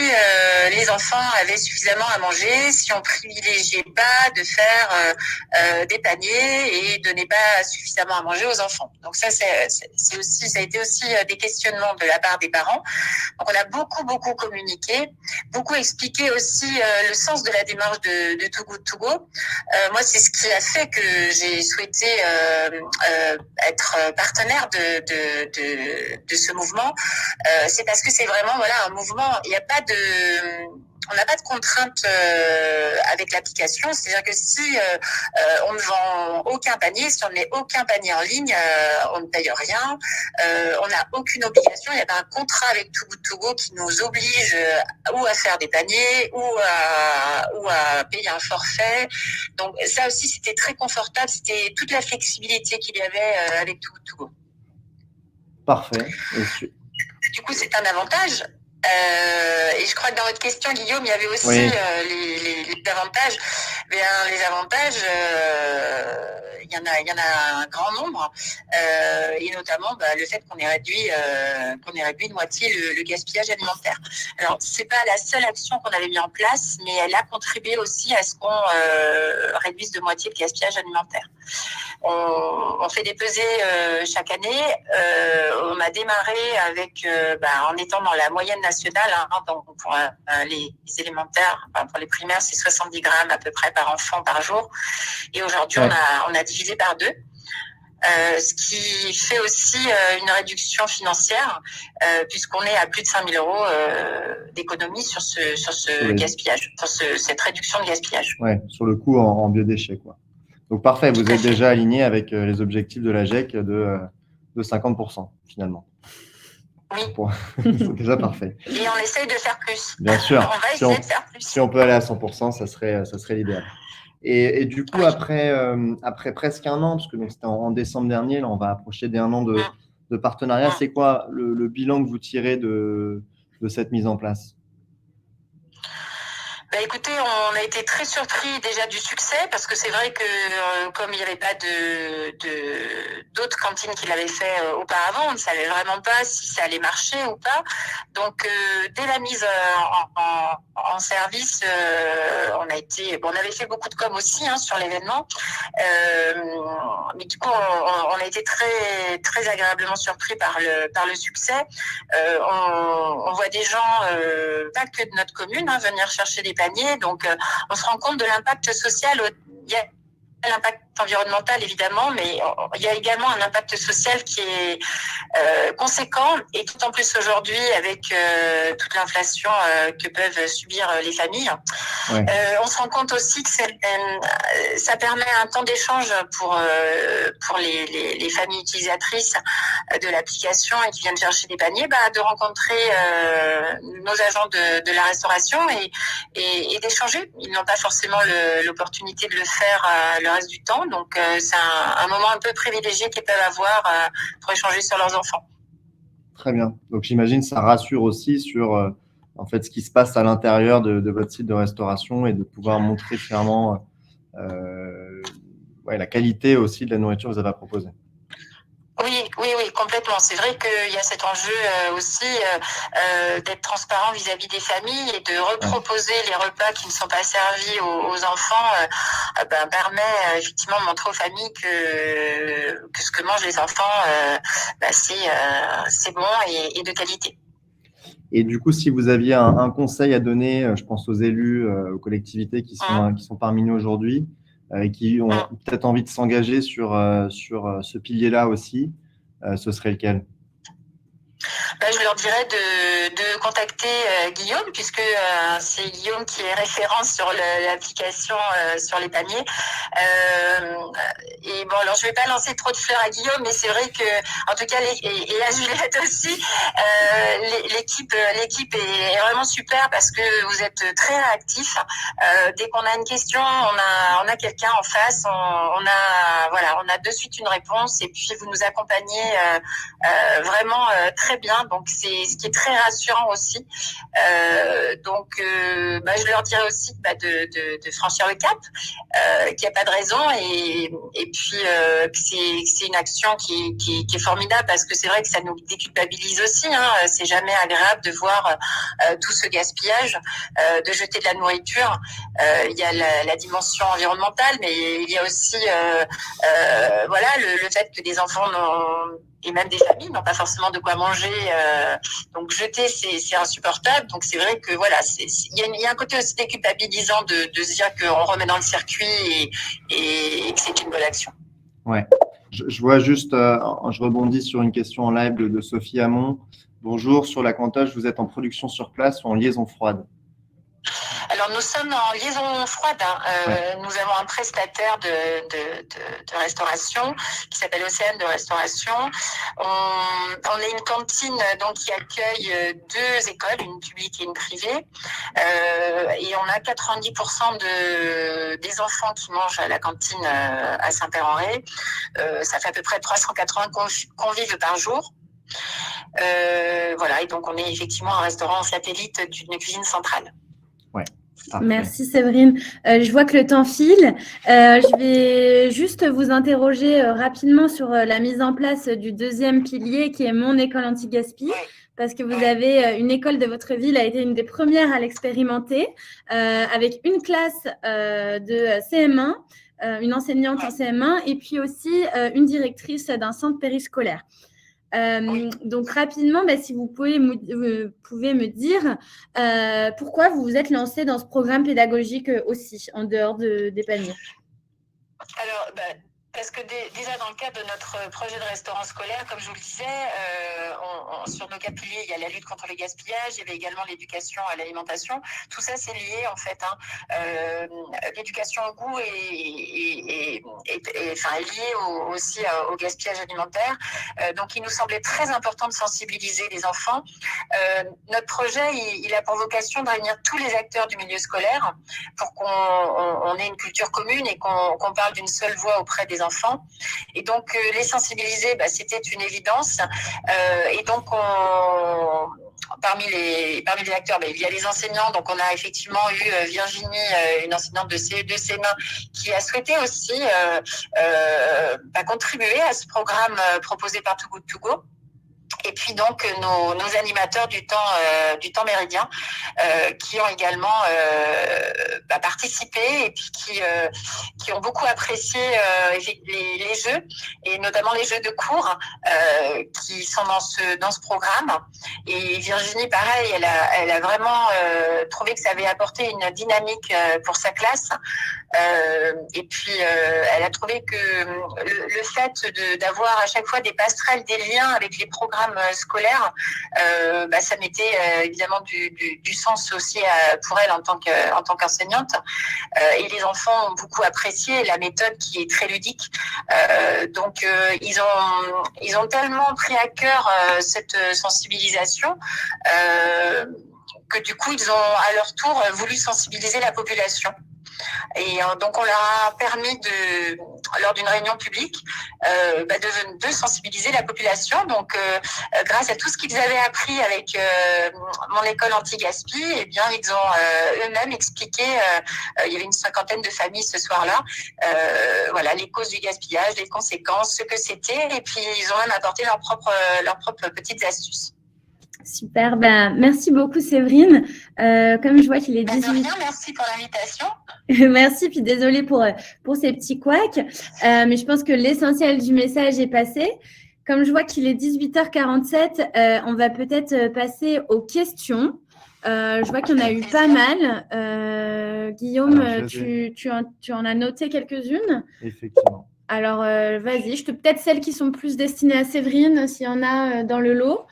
les enfants avaient suffisamment à manger, si on privilégiait pas de faire des paniers et donnait pas suffisamment à manger aux enfants. Donc ça, ça a été aussi des questionnements de la part des parents. Donc, on a beaucoup communiqué, beaucoup expliqué aussi le sens de la démarche de Too Good To Go. Moi, c'est ce qui a fait que j'ai souhaité être partenaire de ce mouvement, c'est parce que c'est vraiment un mouvement. On n'a pas de contrainte avec l'application, c'est-à-dire que si on ne vend aucun panier, si on ne met aucun panier en ligne, on ne paye rien, on n'a aucune obligation, il n'y a pas un contrat avec Too Good To Go qui nous oblige ou à faire des paniers ou à payer un forfait. Donc ça aussi, c'était très confortable, c'était toute la flexibilité qu'il y avait avec Too Good To Go. Parfait. Du coup, c'est un avantage. Et je crois que dans votre question, Guillaume, il y avait aussi les avantages. Les avantages, il y en a un grand nombre, et notamment le fait qu'on ait réduit de moitié le gaspillage alimentaire. Alors, c'est pas la seule action qu'on avait mis en place, mais elle a contribué aussi à ce qu'on réduise de moitié le gaspillage alimentaire. On fait des pesées chaque année. On a démarré avec, en étant dans la moyenne nationale, hein, donc pour les élémentaires, pour les primaires, c'est 70 grammes à peu près par enfant par jour. Et aujourd'hui, on a divisé par 2. Ce qui fait aussi une réduction financière, puisqu'on est à plus de 5 000 € d'économie sur ce gaspillage, sur cette réduction de gaspillage. Ouais, sur le coût en biodéchets, quoi. Donc parfait, vous êtes déjà aligné avec les objectifs de la GEC de 50% finalement. Oui. C'est déjà parfait. Et on essaye de faire plus. Bien sûr. On va essayer de faire plus. Si on peut aller à 100%, ça serait l'idéal. Et du coup, après presque un an, parce que c'était en décembre dernier, là, on va approcher des 1 an de de partenariat. C'est quoi le bilan que vous tirez de cette mise en place? Écoutez, on a été très surpris déjà du succès parce que c'est vrai que comme il n'y avait pas d'autres cantines qui l'avaient fait auparavant, on ne savait vraiment pas si ça allait marcher ou pas. Donc dès la mise en service, on avait fait beaucoup de com aussi sur l'événement, mais du coup on a été très très agréablement surpris par le succès. On voit des gens pas que de notre commune venir chercher des paniers. Donc, on se rend compte de l'impact social. Il y a l'impact environnemental, évidemment, mais il y a également un impact social qui est conséquent. Et tout en plus aujourd'hui, avec toute l'inflation que peuvent subir les familles. Ouais. On se rend compte aussi que ça permet un temps d'échange pour les familles utilisatrices de l'application et qui viennent chercher des paniers, de rencontrer nos agents de la restauration et d'échanger. Ils n'ont pas forcément l'opportunité de le faire le reste du temps. Donc, c'est un moment un peu privilégié qu'ils peuvent avoir pour échanger sur leurs enfants. Très bien. Donc, j'imagine que ça rassure aussi sur en fait, ce qui se passe à l'intérieur de votre site de restauration et de pouvoir montrer clairement la qualité aussi de la nourriture que vous avez à proposer. Oui, complètement. C'est vrai qu'il y a cet enjeu aussi d'être transparent vis-à-vis des familles et de reproposer les repas qui ne sont pas servis aux enfants permet effectivement de montrer aux familles que ce que mangent les enfants, c'est bon et de qualité. Et du coup, si vous aviez un conseil à donner, je pense aux élus, aux collectivités qui sont parmi nous aujourd'hui, et qui ont peut-être envie de s'engager sur ce pilier-là aussi, ce serait lequel? Je leur dirais de contacter Guillaume, puisque c'est Guillaume qui est référent sur l'application sur les paniers. Et bon, alors je vais pas lancer trop de fleurs à Guillaume, mais c'est vrai que, en tout cas, et à Juliette aussi, l'équipe est vraiment super parce que vous êtes très réactifs. Dès qu'on a une question, on a quelqu'un en face, on a de suite une réponse, et puis vous nous accompagnez vraiment très bien. Donc, c'est ce qui est très rassurant aussi. Je leur dirais aussi de franchir le cap, qu'il n'y a pas de raison, et puis que c'est une action qui est formidable parce que c'est vrai que ça nous déculpabilise aussi. C'est jamais agréable de voir tout ce gaspillage, de jeter de la nourriture. Il y a la dimension environnementale, mais il y a aussi le fait que des enfants et même des familles n'ont pas forcément de quoi manger. Donc jeter, c'est insupportable. Donc c'est vrai que il y a un côté aussi déculpabilisant de se dire qu'on remet dans le circuit et que c'est une bonne action. Ouais. Je vois juste, je rebondis sur une question en live de Sophie Hamon. Bonjour, sur la Cantoche, vous êtes en production sur place ou en liaison froide? Alors, nous sommes en liaison froide. Nous avons un prestataire de restauration qui s'appelle Océane de Restauration. On est une cantine qui accueille 2 écoles, une publique et une privée. Et on a 90% des enfants qui mangent à la cantine à Saint-Père-en-Retz. Ça fait à peu près 380 convives par jour. Et donc on est effectivement un restaurant satellite d'une cuisine centrale. Ouais. Merci Séverine. Je vois que le temps file. Je vais juste vous interroger rapidement sur la mise en place du 2e pilier qui est Mon école anti-gaspi. Parce que vous avez une école de votre ville a été une des premières à l'expérimenter avec une classe de CM1, une enseignante en CM1 et puis aussi une directrice d'un centre périscolaire. Donc rapidement, si vous pouvez me dire pourquoi vous vous êtes lancé dans ce programme pédagogique aussi, en dehors des paniers. Alors, parce que déjà dans le cadre de notre projet de restaurant scolaire, comme je vous le disais, sur nos 4 piliers, il y a la lutte contre le gaspillage, il y avait également l'éducation à l'alimentation. Tout ça, c'est lié en fait. L'éducation au goût est liée aussi au gaspillage alimentaire. Donc, il nous semblait très important de sensibiliser les enfants. Notre projet, il a pour vocation de réunir tous les acteurs du milieu scolaire pour qu'on ait une culture commune et qu'on parle d'une seule voix auprès des enfants. Et donc, les sensibiliser, c'était une évidence. Et donc, parmi les acteurs, il y a les enseignants. Donc, on a effectivement eu Virginie, une enseignante de CE2, CM1, qui a souhaité aussi contribuer à ce programme proposé par Too Good To Go. Et puis donc nos animateurs du temps méridien qui ont également participé et puis qui ont beaucoup apprécié les jeux et notamment les jeux de cours qui sont dans ce programme. Et Virginie, pareil, elle a vraiment trouvé que ça avait apporté une dynamique pour sa classe. Et puis elle a trouvé que le fait d'avoir à chaque fois des passerelles, des liens avec les programmes scolaires, ça mettait évidemment du sens aussi pour elle en tant qu'enseignante. Et les enfants ont beaucoup apprécié la méthode qui est très ludique. Donc ils ont tellement pris à cœur cette sensibilisation que du coup ils ont à leur tour voulu sensibiliser la population. Et donc, on leur a permis, lors d'une réunion publique, de sensibiliser la population. Donc, grâce à tout ce qu'ils avaient appris avec mon école anti-gaspi, eh bien, ils ont eux-mêmes expliqué, il y avait une 50aine de familles ce soir-là, les causes du gaspillage, les conséquences, ce que c'était. Et puis, ils ont même apporté leurs propres petites astuces. Super, merci beaucoup Séverine. Comme je vois qu'il est 18... Merci pour l'invitation. Merci, puis désolée pour ces petits couacs. Mais je pense que l'essentiel du message est passé. Comme je vois qu'il est 18h47, on va peut-être passer aux questions. Je vois qu'il y en a eu pas mal. Guillaume, alors, tu en as noté quelques-unes? Effectivement. Alors, vas-y, peut-être celles qui sont plus destinées à Séverine, s'il y en a dans le lot.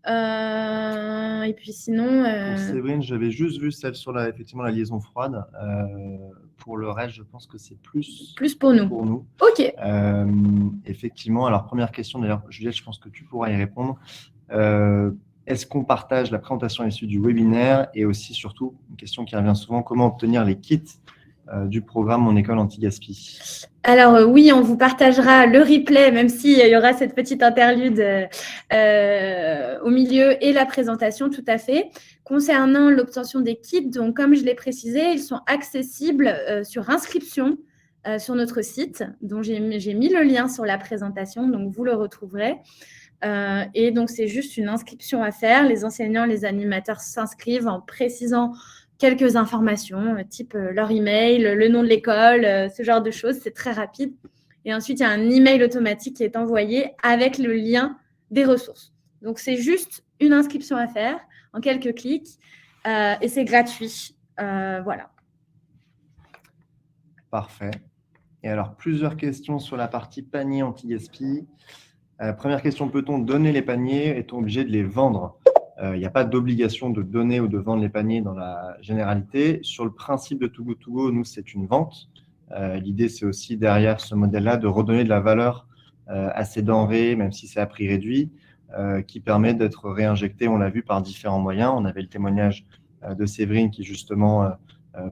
Et puis sinon... Pour Séverine, j'avais juste vu celle sur la liaison froide. Pour le reste, je pense que c'est plus pour nous. Ok. Effectivement. Alors, première question, d'ailleurs, Juliette, je pense que tu pourras y répondre. Est-ce qu'on partage la présentation issue du webinaire? Et aussi, surtout, une question qui revient souvent, comment obtenir les kits du programme Mon École Anti-Gaspi? Alors oui, on vous partagera le replay, même s'il y aura cette petite interlude au milieu et la présentation, tout à fait. Concernant l'obtention des kits, donc comme je l'ai précisé, ils sont accessibles sur inscription sur notre site, dont j'ai mis le lien sur la présentation, donc vous le retrouverez. Et donc, c'est juste une inscription à faire. Les emanseignants, les animateurs s'inscrivent en précisant quelques informations, type leur email, le nom de l'école, ce genre de choses. C'est très rapide. Et ensuite, il y a un email automatique qui est envoyé avec le lien des ressources. Donc, c'est juste une inscription à faire en quelques clics et c'est gratuit. Voilà. Parfait. Et alors, plusieurs questions sur la partie panier anti-gaspi. Première question, peut-on donner les paniers? Est-on obligé de les vendre? Il n'y a pas d'obligation de donner ou de vendre les paniers dans la généralité. Sur le principe de Too Good To Go, nous, c'est une vente. L'idée, c'est aussi derrière ce modèle-là de redonner de la valeur à ces denrées, même si c'est à prix réduit, qui permet d'être réinjecté, on l'a vu, par différents moyens. On avait le témoignage de Séverine qui, justement,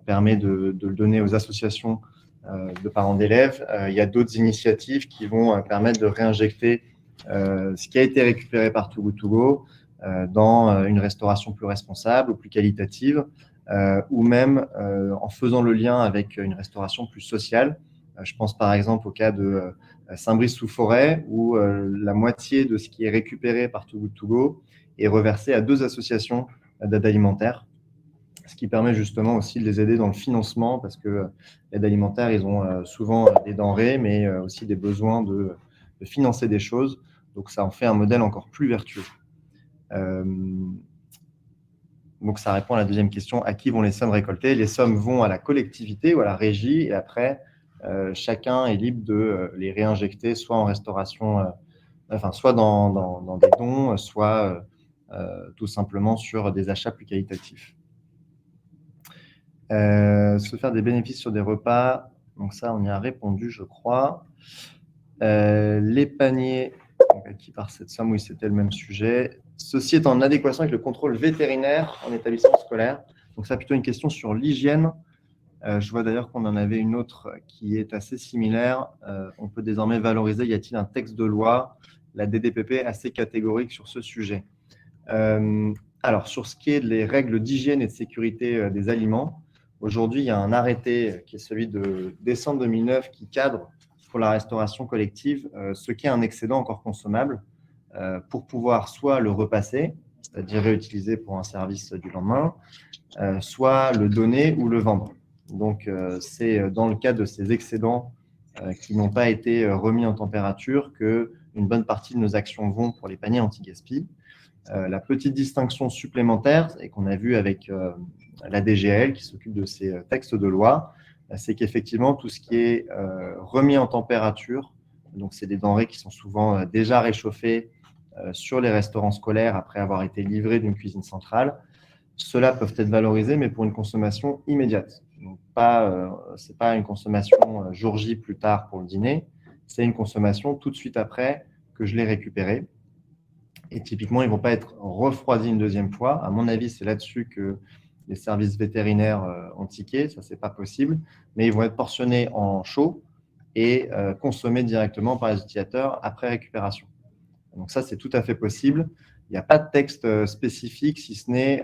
permet de le donner aux associations de parents d'élèves. Il y a d'autres initiatives qui vont permettre de réinjecter ce qui a été récupéré par Too Good To Go dans une restauration plus responsable ou plus qualitative, ou même en faisant le lien avec une restauration plus sociale. Je pense par exemple au cas de Saint-Brice-sous-Forêt, où la moitié de ce qui est récupéré par Too Good To Go est reversé à 2 associations d'aide alimentaire, ce qui permet justement aussi de les aider dans le financement, parce que l'aide alimentaire, ils ont souvent des denrées, mais aussi des besoins de financer des choses. Donc, ça en fait un modèle encore plus vertueux. Donc, ça répond à la deuxième question. À qui vont les sommes récoltées? Les sommes vont à la collectivité ou à la régie, et après, chacun est libre de les réinjecter, soit en restauration, soit dans des dons, soit tout simplement sur des achats plus qualitatifs. Se faire des bénéfices sur des repas, donc ça, on y a répondu, je crois. Les paniers, donc acquis par cette somme, oui, c'était le même sujet. Ceci est en adéquation avec le contrôle vétérinaire en établissement scolaire. Donc ça, plutôt une question sur l'hygiène Je vois d'ailleurs qu'on en avait une autre qui est assez similaire. On peut désormais valoriser, y a-t-il un texte de loi? La DDPP est assez catégorique sur ce sujet. Alors, sur ce qui est des règles d'hygiène et de sécurité des aliments, aujourd'hui, il y a un arrêté qui est celui de décembre 2009 qui cadre pour la restauration collective ce qu'est un excédent encore consommable pour pouvoir soit le repasser, c'est-à-dire réutiliser pour un service du lendemain, soit le donner ou le vendre. Donc, c'est dans le cas de ces excédents qui n'ont pas été remis en température qu'une bonne partie de nos actions vont pour les paniers anti-gaspi. La petite distinction supplémentaire, et qu'on a vu avec la DGL qui s'occupe de ces textes de loi, c'est qu'effectivement, tout ce qui est remis en température, donc c'est des denrées qui sont souvent déjà réchauffées sur les restaurants scolaires après avoir été livrées d'une cuisine centrale, ceux-là peuvent être valorisés, mais pour une consommation immédiate. Donc, ce n'est pas une consommation jour J plus tard pour le dîner, c'est une consommation tout de suite après que je l'ai récupéré. Et typiquement, ils ne vont pas être refroidis une deuxième fois. À mon avis, c'est là-dessus que les services vétérinaires ont tiqué. Ça, ce n'est pas possible. Mais ils vont être portionnés en chaud et consommés directement par les utilisateurs après récupération. Donc ça, c'est tout à fait possible. Il n'y a pas de texte spécifique, si ce n'est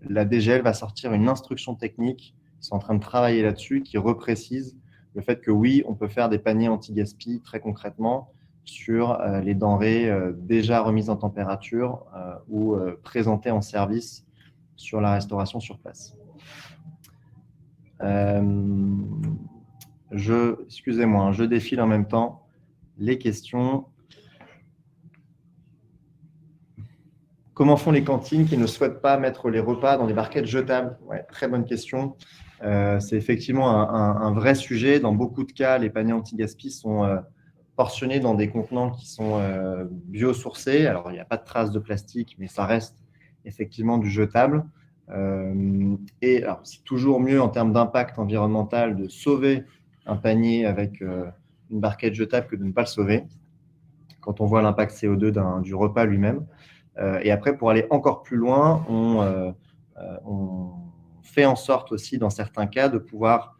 la DGL va sortir une instruction technique. Ils sont en train de travailler là-dessus qui reprécise le fait que oui, on peut faire des paniers anti-gaspi très concrètement sur les denrées déjà remises en température ou présentées en service sur la restauration sur place. Excusez-moi, je défile en même temps les questions. Comment font les cantines qui ne souhaitent pas mettre les repas dans des barquettes jetables? Ouais, très bonne question. C'est effectivement un vrai sujet. Dans beaucoup de cas, les paniers anti-gaspi sont portionnés dans des contenants qui sont biosourcés. Alors, il n'y a pas de traces de plastique, mais ça reste effectivement du jetable. Et alors, c'est toujours mieux en termes d'impact environnemental de sauver un panier avec une barquette jetable que de ne pas le sauver, quand on voit l'impact CO2 du repas lui-même. Et après, pour aller encore plus loin, on fait en sorte aussi, dans certains cas, de pouvoir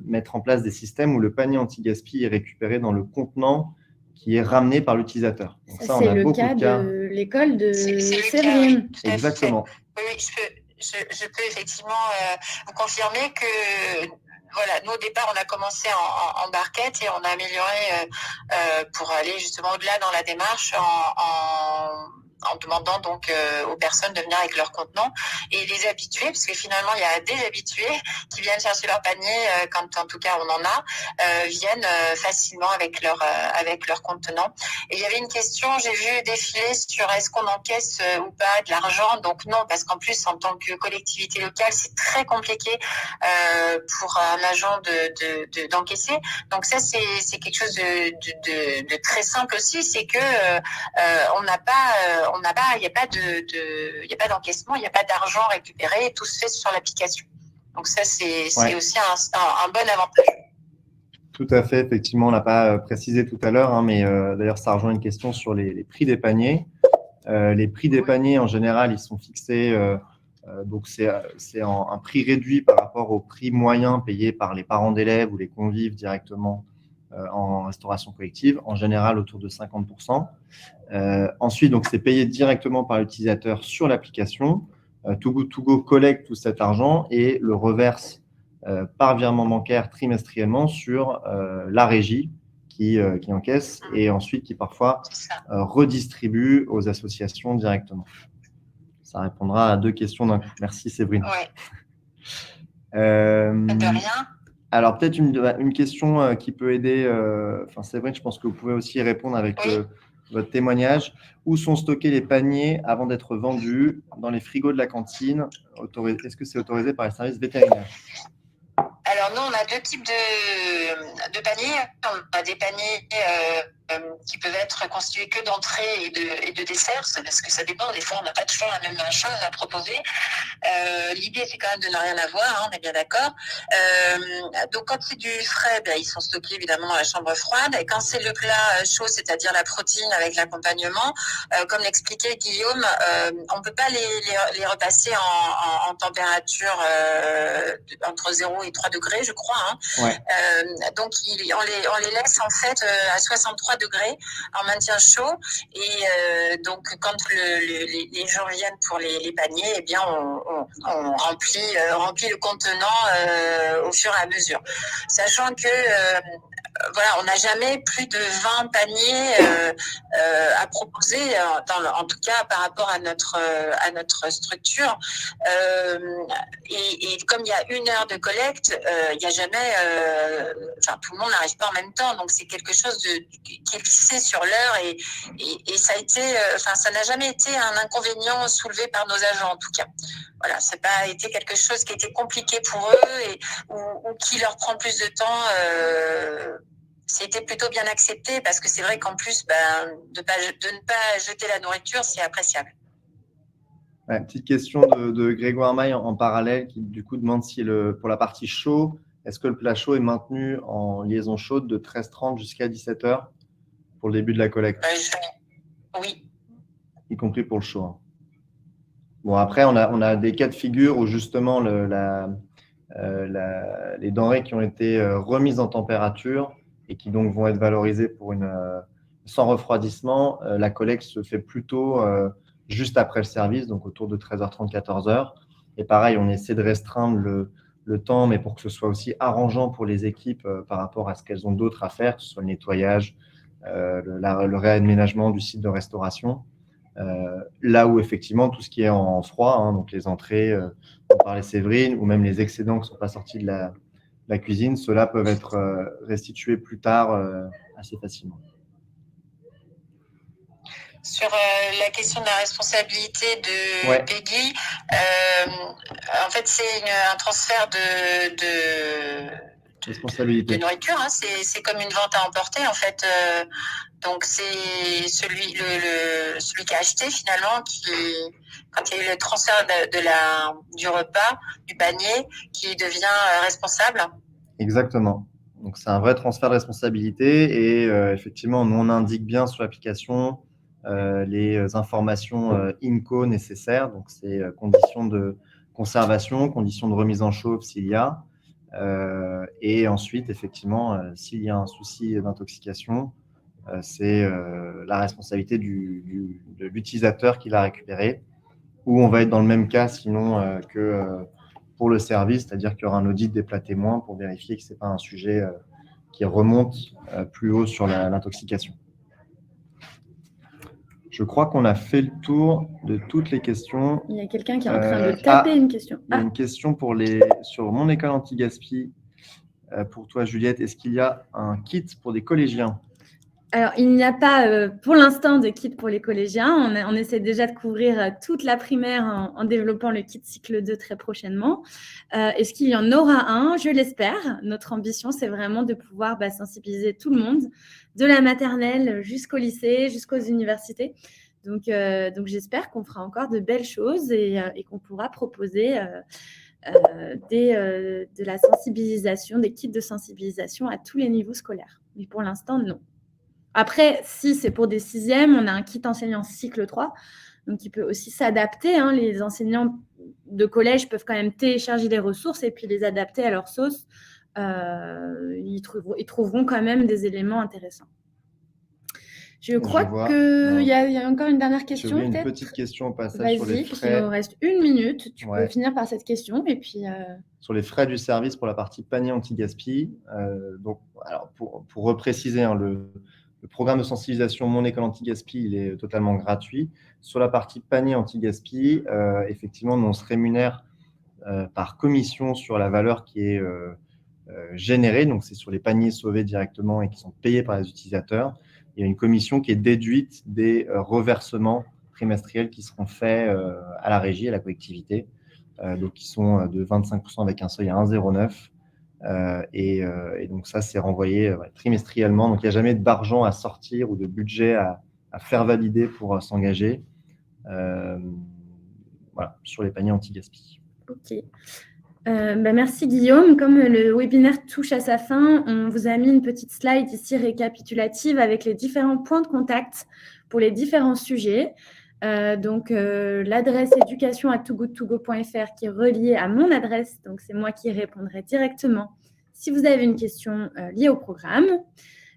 mettre en place des systèmes où le panier anti-gaspi est récupéré dans le contenant qui est ramené par l'utilisateur. Donc ça, c'est le cas de l'école de Séverine. Exactement. Oui, je peux effectivement vous confirmer que voilà, nous au départ, on a commencé en barquette et on a amélioré pour aller justement au-delà dans la démarche en demandant donc aux personnes de venir avec leur contenant et les habitués, parce que finalement il y a des habitués qui viennent chercher leur panier quand en tout cas on en a, viennent facilement avec leur contenant. Et il y avait une question, j'ai vu défiler sur est-ce qu'on encaisse ou pas de l'argent. Donc non, parce qu'en plus en tant que collectivité locale c'est très compliqué pour un agent d'encaisser. Donc ça c'est quelque chose de très simple aussi, c'est que il n'y a pas d'encaissement, il n'y a pas d'argent récupéré, tout se fait sur l'application. Donc ça, c'est aussi un bon avantage. Tout à fait, effectivement, on ne l'a pas précisé tout à l'heure, mais d'ailleurs, ça rejoint une question sur les prix des paniers. Les prix des paniers, en général, ils sont fixés, donc c'est un prix réduit par rapport au prix moyen payé par les parents d'élèves ou les convives directement en restauration collective, en général autour de 50%. Ensuite, donc, c'est payé directement par l'utilisateur sur l'application. Too Good To Go collecte tout cet argent et le reverse par virement bancaire trimestriellement sur la régie qui encaisse et ensuite qui parfois redistribue aux associations directement. Ça répondra à 2 questions d'un coup. Merci Séverine. Ouais. De rien. Alors, peut-être une question qui peut aider. Séverine, je pense que vous pouvez aussi y répondre avec votre témoignage. Où sont stockés les paniers avant d'être vendus dans les frigos de la cantine? Est-ce que c'est autorisé par les services vétérinaires? Alors, nous, on a 2 types de paniers. On a des paniers qui peuvent être constituées que d'entrées et de desserts, parce que ça dépend. Des fois, on n'a pas toujours la même chose à proposer. L'idée, c'est quand même de ne rien avoir, hein, on est bien d'accord. Donc, quand c'est du frais, ils sont stockés évidemment dans la chambre froide. Et quand c'est le plat chaud, c'est-à-dire la protéine avec l'accompagnement, comme l'expliquait Guillaume, on ne peut pas les repasser en température entre 0 et 3 degrés, je crois. Hein. Ouais. Donc, on les laisse en fait à 63 degrés en maintien chaud. Et donc, quand les gens viennent pour les paniers, eh bien, on remplit le contenant au fur et à mesure. Sachant que voilà, on n'a jamais plus de 20 paniers à proposer, en tout cas par rapport à notre structure. Et comme il y a 1 heure de collecte, il n'y a jamais, tout le monde n'arrive pas en même temps, donc c'est quelque chose qui est fixé sur l'heure et ça a été, ça n'a jamais été un inconvénient soulevé par nos agents en tout cas. Voilà, ça n'a pas été quelque chose qui était compliqué pour eux ou qui leur prend plus de temps. C'était plutôt bien accepté parce que c'est vrai qu'en plus, de ne pas jeter la nourriture, c'est appréciable. Ouais, petite question de Grégoire Maille en parallèle qui du coup demande si pour la partie chaud, est-ce que le plat chaud est maintenu en liaison chaude de 13h30 jusqu'à 17h pour le début de la collecte? Oui. Y compris pour le chaud. Hein. Bon, après, on a des cas de figure où justement les denrées qui ont été remises en température et qui donc vont être valorisées pour sans refroidissement, la collecte se fait plutôt juste après le service, donc autour de 13h30, 14h. Et pareil, on essaie de restreindre le temps, mais pour que ce soit aussi arrangeant pour les équipes par rapport à ce qu'elles ont d'autres à faire, que ce soit le nettoyage, le réaménagement du site de restauration. Là où effectivement tout ce qui est en froid, hein, donc les entrées, on parlait Séverine, ou même les excédents qui ne sont pas sortis de la cuisine, ceux-là peuvent être restitués plus tard assez facilement. Sur la question de la responsabilité de Ouais. Peggy, en fait c'est un transfert de Responsabilité. nourriture, hein. C'est comme une vente à emporter en fait. Donc c'est celui qui a acheté finalement quand il y a eu le transfert du repas, du panier, qui devient responsable. Exactement. Donc c'est un vrai transfert de responsabilité et effectivement nous on indique bien sur l'application les informations INCO nécessaires, donc c'est conditions de conservation, conditions de remise en chauffe s'il y a, et ensuite effectivement s'il y a un souci d'intoxication, c'est la responsabilité de l'utilisateur qui l'a récupéré, ou on va être dans le même cas sinon que pour le service, c'est-à-dire qu'il y aura un audit des plats témoins pour vérifier que ce n'est pas un sujet qui remonte plus haut sur l'intoxication. Je crois qu'on a fait le tour de toutes les questions. Il y a quelqu'un qui est en train de taper une question. Il y a une question sur mon école anti-gaspi. Pour toi, Juliette, est-ce qu'il y a un kit pour des collégiens? Alors, il n'y a pas pour l'instant de kit pour les collégiens. On essaie déjà de couvrir toute la primaire en développant le kit cycle 2 très prochainement. Est-ce qu'il y en aura un? Je l'espère. Notre ambition, c'est vraiment de pouvoir sensibiliser tout le monde, de la maternelle jusqu'au lycée, jusqu'aux universités. Donc j'espère qu'on fera encore de belles choses et qu'on pourra proposer de la sensibilisation, des kits de sensibilisation à tous les niveaux scolaires. Mais pour l'instant, non. Après, si c'est pour des 6e, on a un kit enseignant cycle 3, donc il peut aussi s'adapter. Hein. Les enseignants de collège peuvent quand même télécharger des ressources et puis les adapter à leur sauce. Ils trouveront quand même des éléments intéressants. Je crois qu'il y a encore une dernière question. Une petite question au passage sur les frais. Il nous reste 1 minute. Tu peux finir par cette question. Et puis, sur les frais du service pour la partie panier anti-gaspi. Alors pour repréciser, hein, le programme de sensibilisation Mon école anti-gaspi, il est totalement gratuit. Sur la partie panier anti-gaspi, effectivement, nous, on se rémunère par commission sur la valeur qui est générée. Donc, c'est sur les paniers sauvés directement et qui sont payés par les utilisateurs. Il y a une commission qui est déduite des reversements trimestriels qui seront faits à la régie, à la collectivité, donc qui sont de 25% avec un seuil à 1,09. Et donc ça, c'est renvoyé trimestriellement. Donc il n'y a jamais d'argent à sortir ou de budget à faire valider pour s'engager sur les paniers anti-gaspi. Ok. Merci Guillaume. Comme le webinaire touche à sa fin, on vous a mis une petite slide ici récapitulative avec les différents points de contact pour les différents sujets. L'adresse education@toogoodtogo.fr qui est reliée à mon adresse, donc c'est moi qui répondrai directement si vous avez une question liée au programme.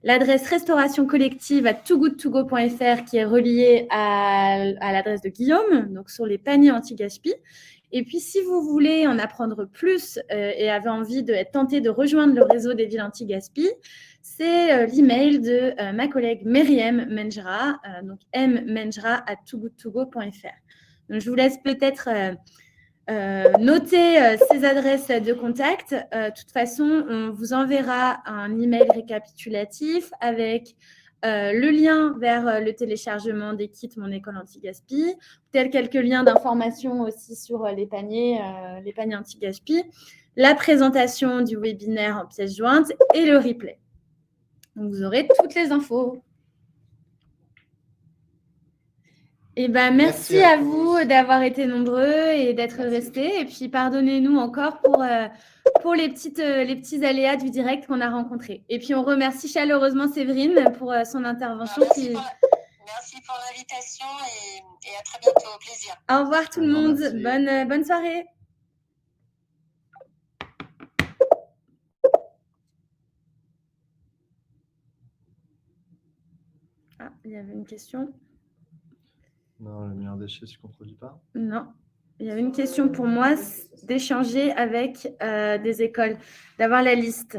L'adresse restauration collective@toogoodtogo.fr qui est reliée à l'adresse de Guillaume, donc sur les paniers anti-gaspi. Et puis, si vous voulez en apprendre plus et avez envie d'être tenté de rejoindre le réseau des villes anti-gaspi, c'est l'email de ma collègue Myriam Menjra, donc mmenjra@toogoodtogo.fr. Donc, je vous laisse peut-être noter ces adresses de contact. De toute façon, on vous enverra un email récapitulatif avec le lien vers le téléchargement des kits Mon École Anti-Gaspi, peut-être quelques liens d'information aussi sur les paniers anti-gaspi, la présentation du webinaire en pièces jointes et le replay. Donc, vous aurez toutes les infos. Et merci à vous d'avoir été nombreux et d'être restés. Et puis, pardonnez-nous encore pour les petits aléas du direct qu'on a rencontrés. Et puis, on remercie chaleureusement Séverine pour son intervention. Merci pour l'invitation et à très bientôt. Au plaisir. Au revoir tout le monde. Bonne soirée. Ah, il y avait une question. Non, le meilleur déchet ne se contredit pas. Non. Il y avait une question pour moi, d'échanger avec des écoles, d'avoir la liste.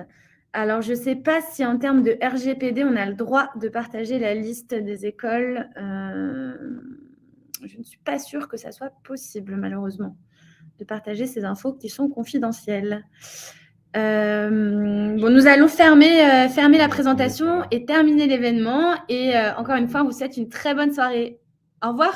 Alors, je ne sais pas si en termes de RGPD, on a le droit de partager la liste des écoles. Je ne suis pas sûre que ça soit possible, malheureusement, de partager ces infos qui sont confidentielles. Nous allons fermer la présentation et terminer l'événement. Et encore une fois, on vous souhaite une très bonne soirée. Au revoir.